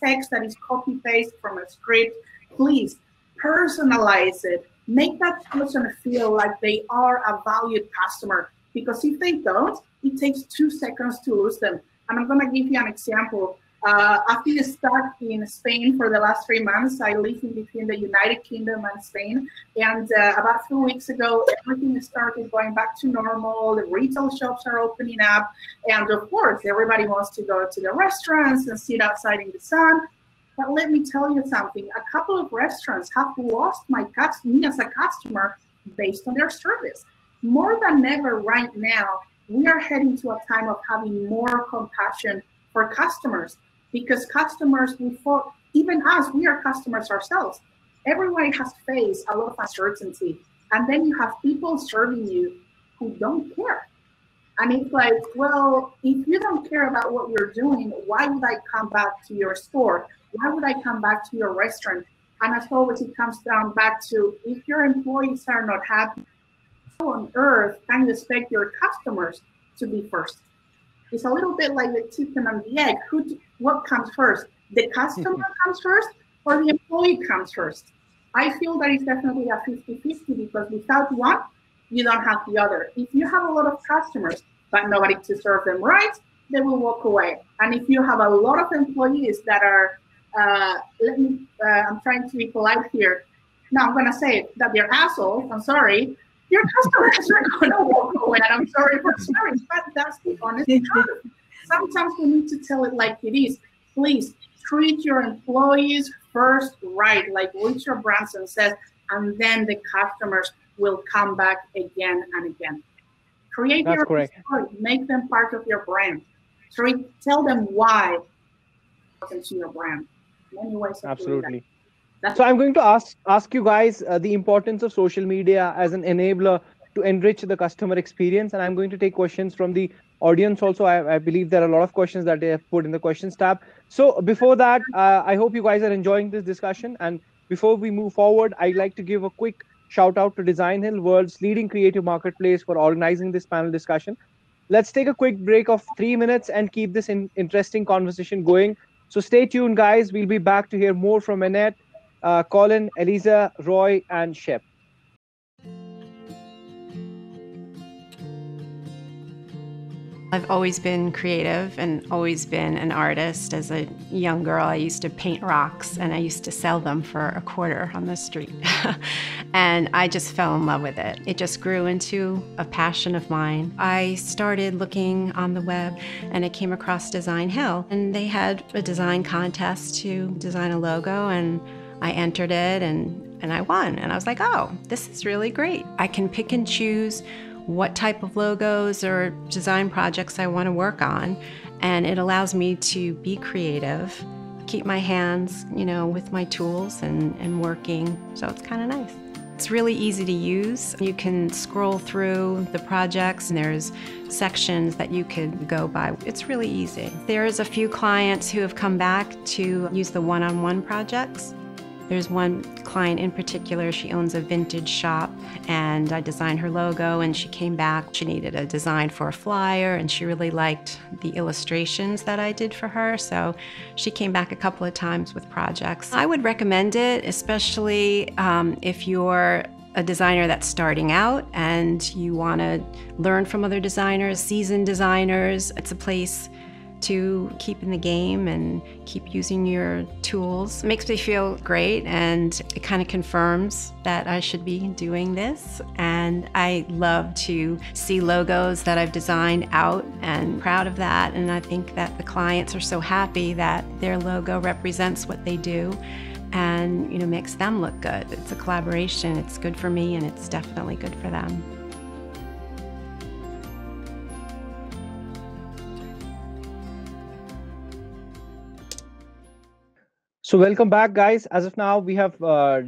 text that is copy-paste from a script, please personalize it. Make that person feel like they are a valued customer. Because if they don't, it takes 2 seconds to lose them. And I'm going to give you an example. I've been stuck in Spain for the last 3 months. I live in between the United Kingdom and Spain. And about 2 weeks ago, everything started going back to normal. The retail shops are opening up. And of course, everybody wants to go to the restaurants and sit outside in the sun. But let me tell you something. A couple of restaurants have lost me as a customer based on their service. More than ever right now, we are heading to a time of having more compassion for customers, because customers, even us, we are customers ourselves. Everyone has faced a lot of uncertainty. And then you have people serving you who don't care. And it's like, well, if you don't care about what you're doing, why would I come back to your store? Why would I come back to your restaurant? And as always, it comes down back to, if your employees are not happy, how on earth can you expect your customers to be first? It's a little bit like the chicken and the egg. What comes first? The customer comes first, or the employee comes first? I feel that it's definitely a 50-50, because without one, you don't have the other. If you have a lot of customers, but nobody to serve them right, they will walk away. And if you have a lot of employees that are, I'm trying to be polite here. Now I'm going to say it, that they're assholes. I'm sorry. Your customers are going to walk away. And I'm sorry for swearing, but that's the honest truth. Sometimes we need to tell it like it is. Please treat your employees first right, like Richard Branson says, and then the customers will come back again and again. Create That's your correct. story, make them part of your brand. Tell them why it's your brand. Many ways of Absolutely. That. So I'm going to ask you guys the importance of social media as an enabler to enrich the customer experience. And I'm going to take questions from the audience also. I believe there are a lot of questions that they have put in the questions tab. So before that, I hope you guys are enjoying this discussion. And before we move forward, I'd like to give a quick shout out to Designhill, world's leading creative marketplace, for organizing this panel discussion. Let's take a quick break of 3 minutes and keep this interesting conversation going. So stay tuned, guys. We'll be back to hear more from Annette, Colin, Elisa, Roy, and Shep. I've always been creative and always been an artist. As a young girl, I used to paint rocks and I used to sell them for $0.25 on the street. And I just fell in love with it. It just grew into a passion of mine. I started looking on the web and I came across Designhill, and they had a design contest to design a logo, and I entered it and I won. And I was like, oh, this is really great. I can pick and choose what type of logos or design projects I want to work on. And it allows me to be creative, keep my hands, with my tools and working. So it's kind of nice. It's really easy to use. You can scroll through the projects and there's sections that you could go by. It's really easy. There's a few clients who have come back to use the one-on-one projects. There's one client in particular, she owns a vintage shop, and I designed her logo, and she came back. She needed a design for a flyer, and she really liked the illustrations that I did for her, so she came back a couple of times with projects. I would recommend it, especially if you're a designer that's starting out and you want to learn from other designers, seasoned designers. It's a place to keep in the game and keep using your tools. It makes me feel great, and it kind of confirms that I should be doing this. And I love to see logos that I've designed out, and proud of that. And I think that the clients are so happy that their logo represents what they do and makes them look good. It's a collaboration. It's good for me, and it's definitely good for them. So welcome back, guys. As of now, we have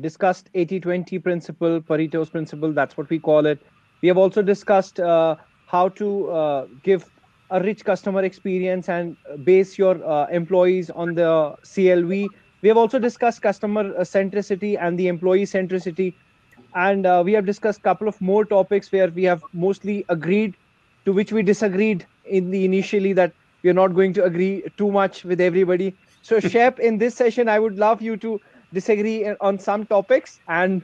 discussed 80-20 principle, Pareto's principle, that's what we call it. We have also discussed how to give a rich customer experience and base your employees on the CLV. We have also discussed customer centricity and the employee centricity. And we have discussed a couple of more topics where we have mostly agreed, to which we disagreed initially, that we are not going to agree too much with everybody. So Shep, in this session, I would love you to disagree on some topics and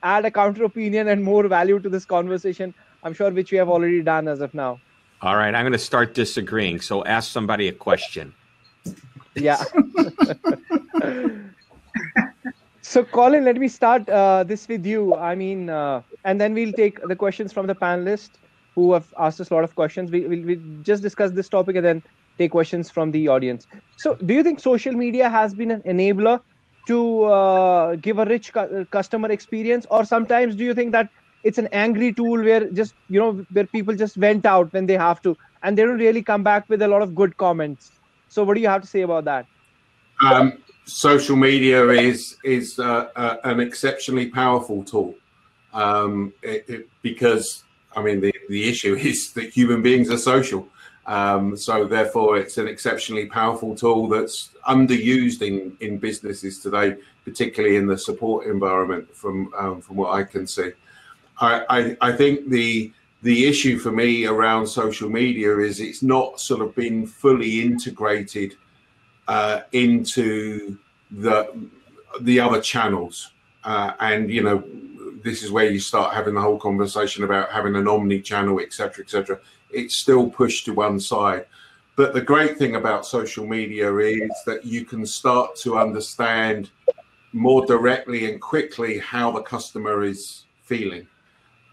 add a counter opinion and more value to this conversation, I'm sure, which we have already done as of now. All right, I'm going to start disagreeing. So ask somebody a question. Yeah. So Colin, let me start this with you. I mean, and then we'll take the questions from the panelists who have asked us a lot of questions. We'll just discuss this topic and then take questions from the audience. So do you think social media has been an enabler to give a rich customer experience, or sometimes do you think that it's an angry tool where just, where people just vent out when they have to, and they don't really come back with a lot of good comments? So what do you have to say about that? Social media is an exceptionally powerful tool because, I mean, the issue is that human beings are social. So therefore, it's an exceptionally powerful tool that's underused in businesses today, particularly in the support environment, from what I can see. I think the issue for me around social media is it's not sort of been fully integrated into the other channels. And, this is where you start having the whole conversation about having an omni-channel, et cetera, et cetera. It's still pushed to one side. But the great thing about social media is that you can start to understand more directly and quickly how the customer is feeling.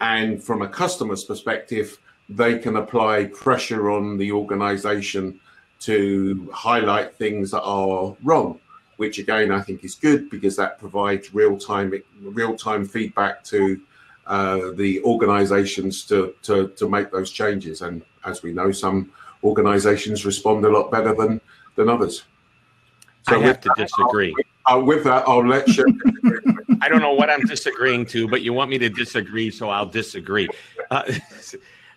And from a customer's perspective, they can apply pressure on the organization to highlight things that are wrong, which again, I think is good because that provides real-time feedback to the organizations to make those changes. And as we know, some organizations respond a lot better than others. So I have to disagree. With that, I'll let Shep disagree. I don't know what I'm disagreeing to, but you want me to disagree, so I'll disagree.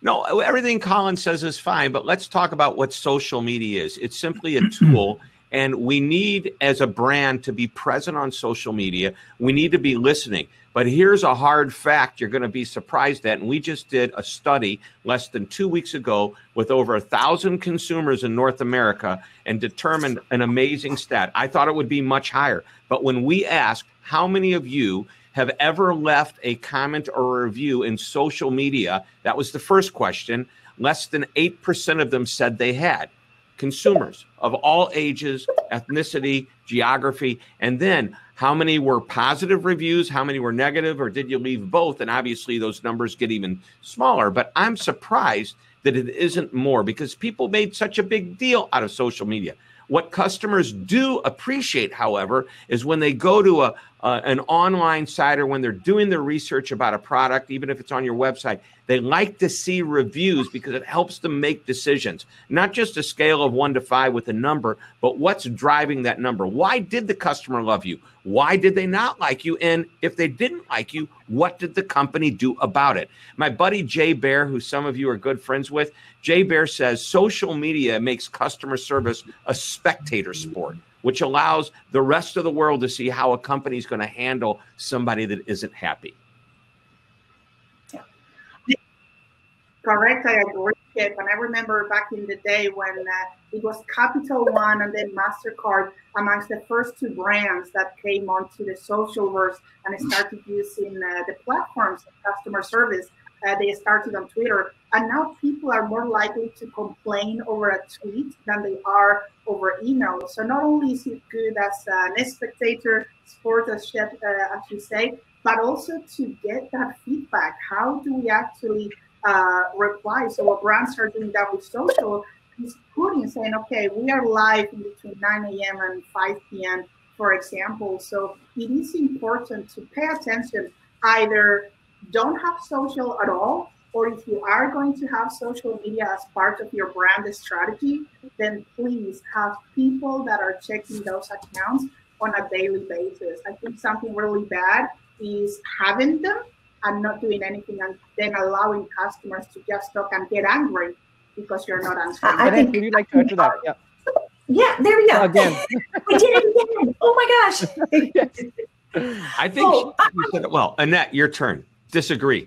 No, everything Colin says is fine, but let's talk about what social media is. It's simply a tool, and we need, as a brand, to be present on social media. We need to be listening. But here's a hard fact you're going to be surprised at, and we just did a study less than 2 weeks ago with over 1,000 consumers in North America and determined an amazing stat. I thought it would be much higher, but when we asked how many of you have ever left a comment or a review in social media, that was the first question, less than 8% of them said they had. Consumers of all ages, ethnicity, geography, and then how many were positive reviews, how many were negative, or did you leave both? And obviously those numbers get even smaller, but I'm surprised that it isn't more because people made such a big deal out of social media. What customers do appreciate, however, is when they go to an online site or when they're doing their research about a product, even if it's on your website, they like to see reviews because it helps them make decisions. Not just a scale of 1 to 5 with a number, but what's driving that number? Why did the customer love you? Why did they not like you? And if they didn't like you, what did the company do about it? My buddy Jay Bear, who some of you are good friends with, Jay Bear says social media makes customer service a spectator sport, which allows the rest of the world to see how a company is going to handle somebody that isn't happy. Correct, I agree. And I remember back in the day when it was Capital One and then MasterCard amongst the first two brands that came onto the social verse and started using the platforms of customer service. They started on Twitter, and now people are more likely to complain over a tweet than they are over email. So not only is it good as an spectator sport, as Shep actually say, but also to get that feedback. How do we actually reply? So what brands are doing that with social is putting, saying, okay, we are live in between 9 a.m. and 5 p.m., for example. So it is important to pay attention. Either don't have social at all, or if you are going to have social media as part of your brand strategy, then please have people that are checking those accounts on a daily basis. I think something really bad is having them and not doing anything and then allowing customers to just talk and get angry because you're not answering. Annette, would you like to add to that? Yeah. Yeah, there we go. Again. We did it again. Oh my gosh. I think you said it well. Annette, your turn. Disagree.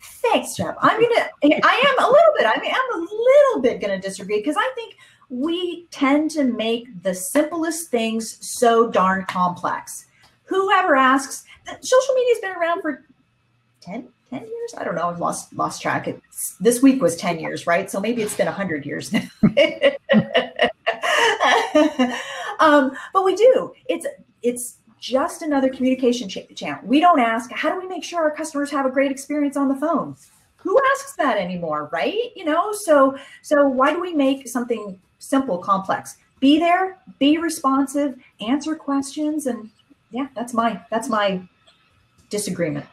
Thanks, Shep. I'm a little bit gonna disagree because I think we tend to make the simplest things so darn complex. Whoever asks, social media's been around for 10 years? I don't know. I've lost track. This week was 10 years, right? So maybe it's been 100 years now. But we do. It's just another communication channel. We don't ask, how do we make sure our customers have a great experience on the phone? Who asks that anymore, right? So why do we make something simple complex? Be there, be responsive, answer questions, and yeah, that's my disagreement.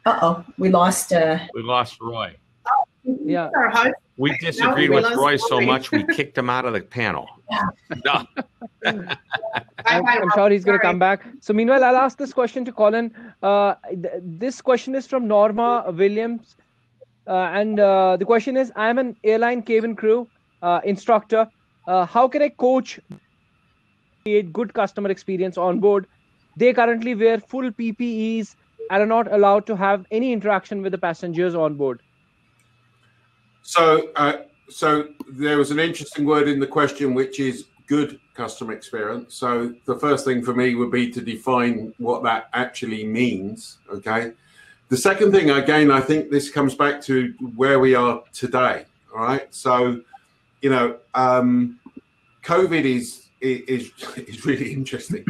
Uh-oh, we lost Roy. Yeah. We disagreed with Roy so much we kicked him out of the panel. No. I'm sure he's going to come back. So meanwhile, I'll ask this question to Colin. This question is from Norma Williams. And the question is, I'm an airline cabin crew instructor. How can I coach create good customer experience on board? They currently wear full PPEs and are not allowed to have any interaction with the passengers on board. So there was an interesting word in the question, which is good customer experience. So the first thing for me would be to define what that actually means, okay? The second thing, again, I think this comes back to where we are today, all right? So, you know, COVID is really interesting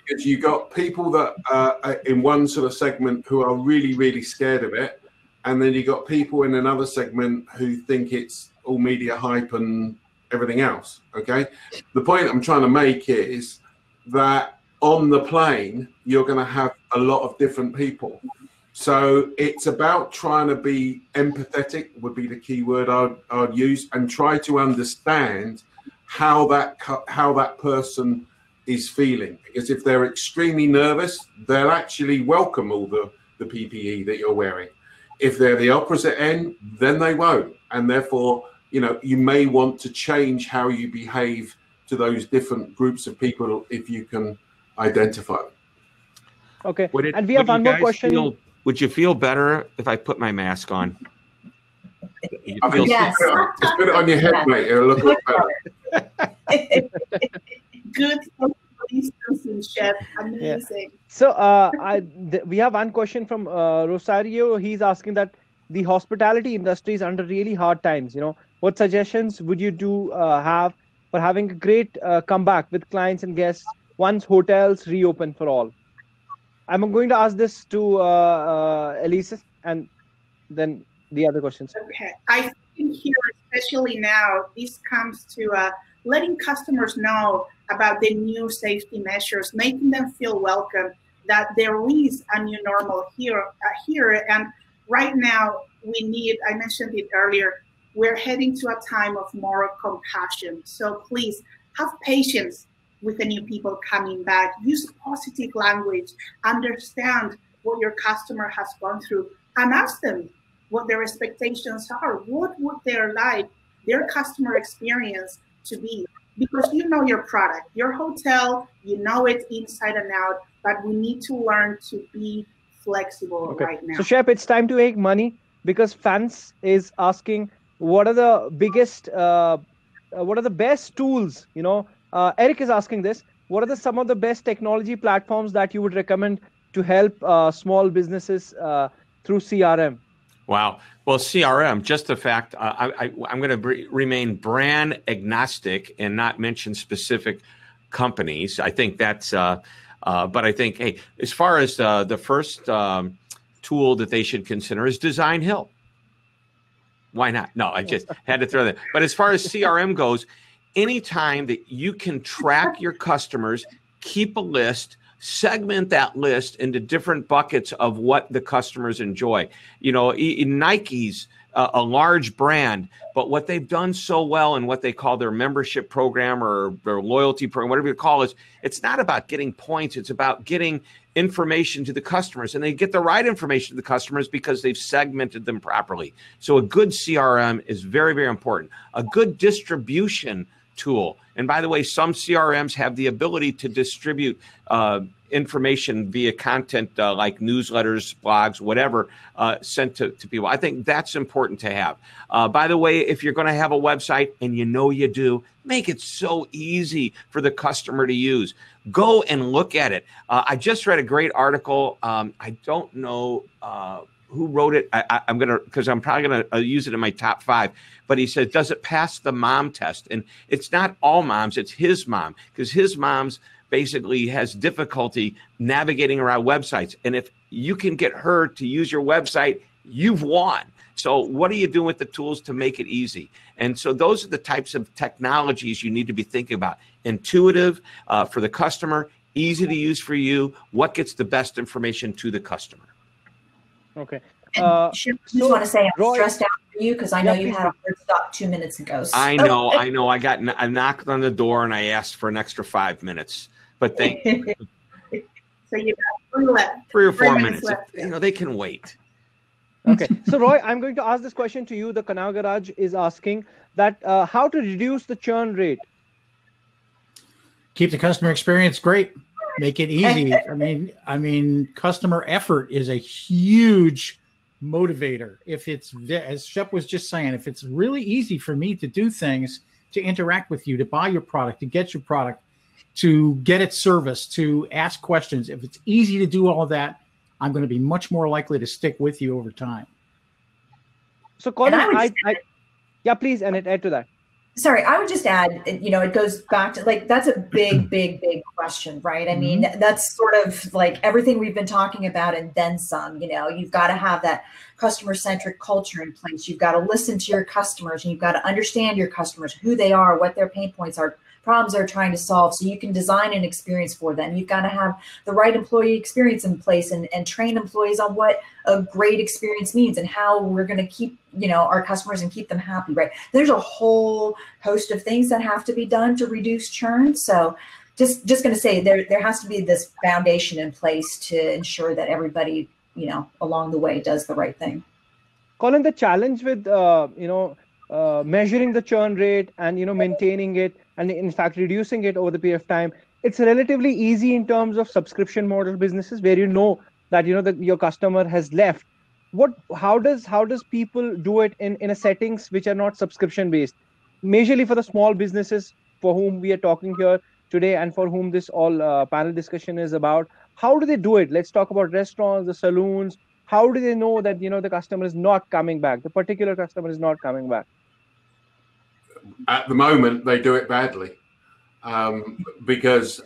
because you got people that are in one sort of segment who are really, really scared of it. And then you got people in another segment who think it's all media hype and everything else, okay? The point I'm trying to make is that on the plane, you're going to have a lot of different people. So it's about trying to be empathetic would be the key word I'd use, and try to understand how that person is feeling. Because if they're extremely nervous, they'll actually welcome all the PPE that you're wearing. If they're the opposite end, then they won't. And therefore, you know, you may want to change how you behave to those different groups of people if you can identify them. Okay. And we have one more question. Would you feel better if I put my mask on? Yes. Just put it on your head, mate. It'll look a lot better. Good distancing, Shep. Amazing. Yeah. So we have one question from Rosario. He's asking that the hospitality industry is under really hard times. You know, what suggestions would you have for having a great comeback with clients and guests once hotels reopen for all? I'm going to ask this to Elise and then the other questions. Okay. I think here, especially now, this comes to letting customers know about the new safety measures, making them feel welcome, that there is a new normal here. And right now, we need, I mentioned it earlier, we're heading to a time of more compassion. So please have patience with the new people coming back. Use positive language, understand what your customer has gone through, and ask them what their expectations are. What would their customer experience to be? Because you know your product, your hotel, you know it inside and out, but we need to learn to be flexible right now. So Shep, it's time to make money, because fans is asking, what are the biggest, what are the best tools, you know? Eric is asking this. What are some of the best technology platforms that you would recommend to help small businesses through CRM? Wow. Well, CRM, just the fact, I'm going to remain brand agnostic and not mention specific companies. I think that's, but I think, hey, as far as the first tool that they should consider is Designhill. Why not? No, I just had to throw that. But as far as CRM goes, anytime that you can track your customers, keep a list, segment that list into different buckets of what the customers enjoy. You know, Nike's a large brand, but what they've done so well in what they call their membership program or their loyalty program, whatever you call it, it's not about getting points. It's about getting information to the customers, and they get the right information to the customers because they've segmented them properly. So a good CRM is very, very important. A good distribution tool. And by the way, some CRMs have the ability to distribute information via content like newsletters, blogs, whatever, sent to people. I think that's important to have. By the way, if you're going to have a website, and you know you do, make it so easy for the customer to use. Go and look at it. I just read a great article. I don't know who wrote it. I'm going to, because I'm probably going to use it in my top 5. But he said, does it pass the mom test? And it's not all moms, it's his mom, because his mom's basically has difficulty navigating around websites. And if you can get her to use your website, you've won. So what are you doing with the tools to make it easy? And so those are the types of technologies you need to be thinking about. Intuitive for the customer, easy to use for you, what gets the best information to the customer. Okay. I just want to say I'm stressed out for you because I know you had a hard stop 2 minutes ago. So. I know. I knocked on the door and I asked for an extra 5 minutes, but thank you. So you got 3 or 4 minutes. You know, they can wait. Okay. So Roy, I'm going to ask this question to you. The Canal Garage is asking that how to reduce the churn rate. Keep the customer experience great. Make it easy. I mean, customer effort is a huge motivator. If it's, as Shep was just saying, if it's really easy for me to do things to interact with you, to buy your product, to get your product, to get it serviced, to ask questions. If it's easy to do all of that, I'm going to be much more likely to stick with you over time. So, Colin, yeah, please, Annette, add to that. Sorry, I would just add, it goes back to, like, that's a big, big, big question, right? I mean, that's sort of like everything we've been talking about and then some. You've got to have that customer-centric culture in place. You've got to listen to your customers, and you've got to understand your customers, who they are, what their pain points are, problems they're trying to solve, so you can design an experience for them. You've got to have the right employee experience in place and train employees on what a great experience means and how we're going to keep, our customers and keep them happy, right? There's a whole host of things that have to be done to reduce churn. So just going to say there has to be this foundation in place to ensure that everybody, along the way does the right thing. Colin, the challenge with, measuring the churn rate and, maintaining it, and in fact, reducing it over the period of time, it's relatively easy in terms of subscription model businesses where that, that your customer has left. How does people do it in a settings which are not subscription based? Majorly for the small businesses for whom we are talking here today and for whom this all panel discussion is about. How do they do it? Let's talk about restaurants, the saloons. How do they know that, the customer is not coming back? The particular customer is not coming back. At the moment, they do it badly because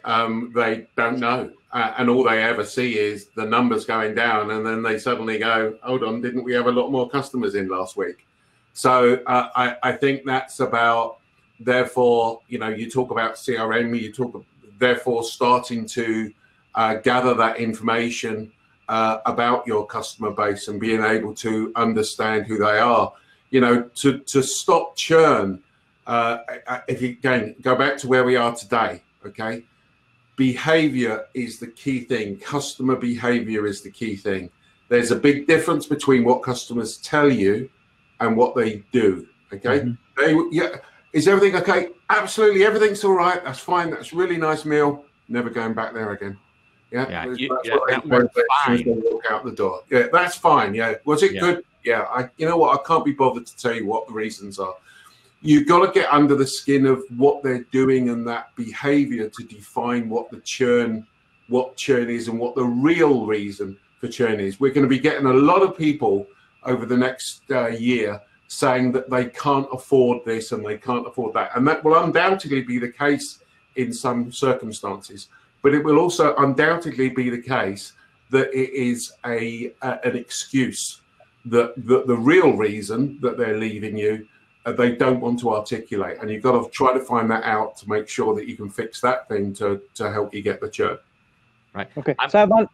they don't know. And all they ever see is the numbers going down. And then they suddenly go, hold on, didn't we have a lot more customers in last week? So I think that's about, therefore, you talk about CRM, therefore starting to gather that information about your customer base and being able to understand who they are. To stop churn, if you go back to where we are today, okay, behavior is the key thing. Customer behavior is the key thing. There's a big difference between what customers tell you and what they do, okay? Is everything okay? Absolutely, everything's all right. That's fine. That's a really nice meal. Never going back there again. Walk out the door. Yeah, that's fine. Yeah, was it good? Yeah, you know what? I can't be bothered to tell you what the reasons are. You've got to get under the skin of what they're doing and that behavior to define what churn is and what the real reason for churn is. We're going to be getting a lot of people over the next year saying that they can't afford this and they can't afford that. And that will undoubtedly be the case in some circumstances. But it will also undoubtedly be the case that it is an excuse, that the real reason that they're leaving you, they don't want to articulate. And you've got to try to find that out to make sure that you can fix that thing to help you get the churn. Right. Okay. I'm going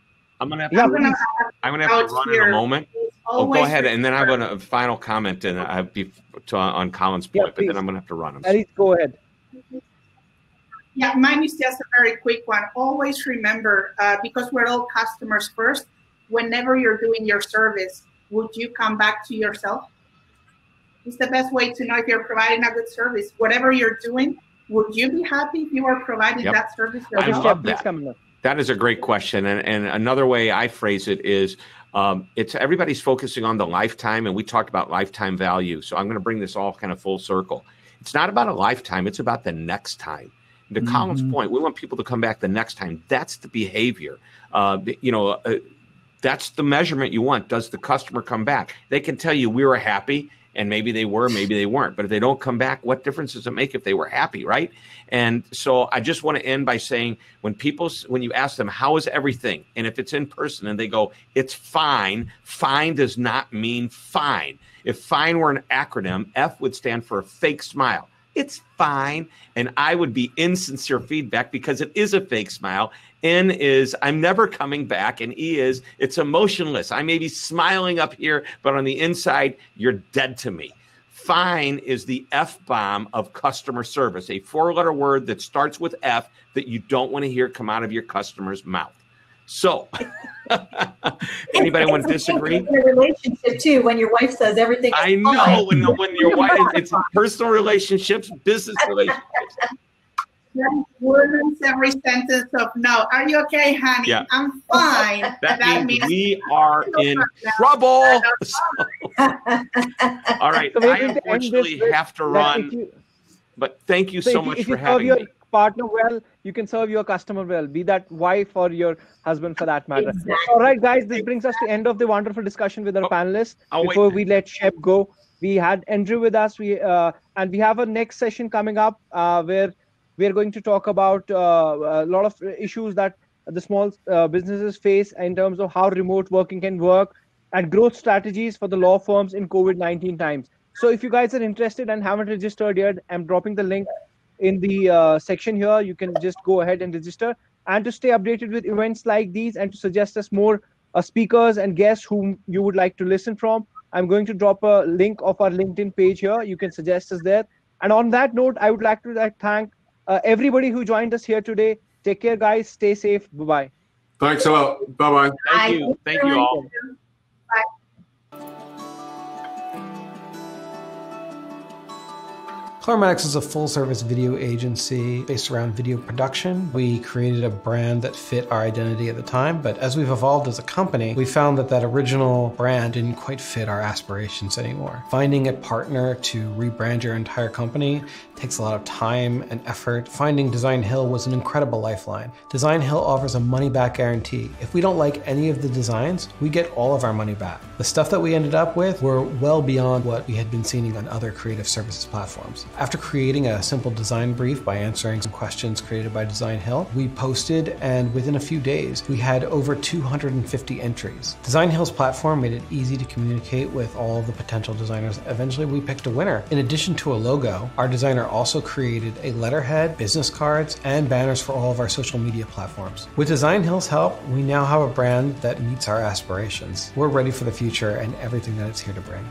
to have to run in a moment. Oh, go ahead. And then I have a final comment on Colin's point, but then I'm going to have to run. Please go ahead. Yeah, mine is just a very quick one. Always remember, because we're all customers first, whenever you're doing your service, would you come back to yourself? It's the best way to know if you're providing a good service. Whatever you're doing, would you be happy if you were providing that service yourself? I love that. That is a great question. And another way I phrase it is, it's everybody's focusing on the lifetime, and we talked about lifetime value. So I'm going to bring this all kind of full circle. It's not about a lifetime. It's about the next time. To Colin's point, we want people to come back the next time. That's the behavior. That's the measurement you want. Does the customer come back? They can tell you we were happy, and maybe they were, maybe they weren't. But if they don't come back, what difference does it make if they were happy, right? And so I just want to end by saying when you ask them, how is everything? And if it's in person and they go, it's fine, fine does not mean fine. If fine were an acronym, F would stand for a fake smile. It's fine. And I would be insincere feedback because it is a fake smile. N is I'm never coming back. And E is it's emotionless. I may be smiling up here, but on the inside, you're dead to me. Fine is the F-bomb of customer service, a 4-letter word that starts with F that you don't want to hear come out of your customer's mouth. So, anybody want to disagree? In a relationship too, when your wife says everything is I know when your wife, it's personal relationships, business relationships. Women's every sentence of no. Are you okay, honey? Yeah. I'm fine. That means we are in trouble. All right, I unfortunately have to run. But thank you So so if you, much if for you serve having your me. partner well, you can serve your customer well, be that wife or your husband for that matter. Exactly. All right, guys, this brings us to the end of the wonderful discussion with our panelists. I'll Before wait. we let Shep go, we had Andrew with us. And we have a next session coming up where we are going to talk about a lot of issues that the small businesses face in terms of how remote working can work and growth strategies for the law firms in COVID-19 times. So if you guys are interested and haven't registered yet, I'm dropping the link in the section here. You can just go ahead and register. And to stay updated with events like these and to suggest us more speakers and guests whom you would like to listen from, I'm going to drop a link of our LinkedIn page here. You can suggest us there. And on that note, I would like to thank everybody who joined us here today. Take care, guys. Stay safe. Bye-bye. Thanks a lot. Bye-bye. Thank you. Thank you all. CLVmodel is a full-service video agency based around video production. We created a brand that fit our identity at the time, but as we've evolved as a company, we found that that original brand didn't quite fit our aspirations anymore. Finding a partner to rebrand your entire company takes a lot of time and effort. Finding Designhill was an incredible lifeline. Designhill offers a money-back guarantee. If we don't like any of the designs, we get all of our money back. The stuff that we ended up with were well beyond what we had been seeing on other creative services platforms. After creating a simple design brief by answering some questions created by Designhill, we posted, and within a few days, we had over 250 entries. Designhill's platform made it easy to communicate with all of the potential designers. Eventually, we picked a winner. In addition to a logo, our designer also created a letterhead, business cards, and banners for all of our social media platforms. With Designhill's help, we now have a brand that meets our aspirations. We're ready for the future and everything that it's here to bring.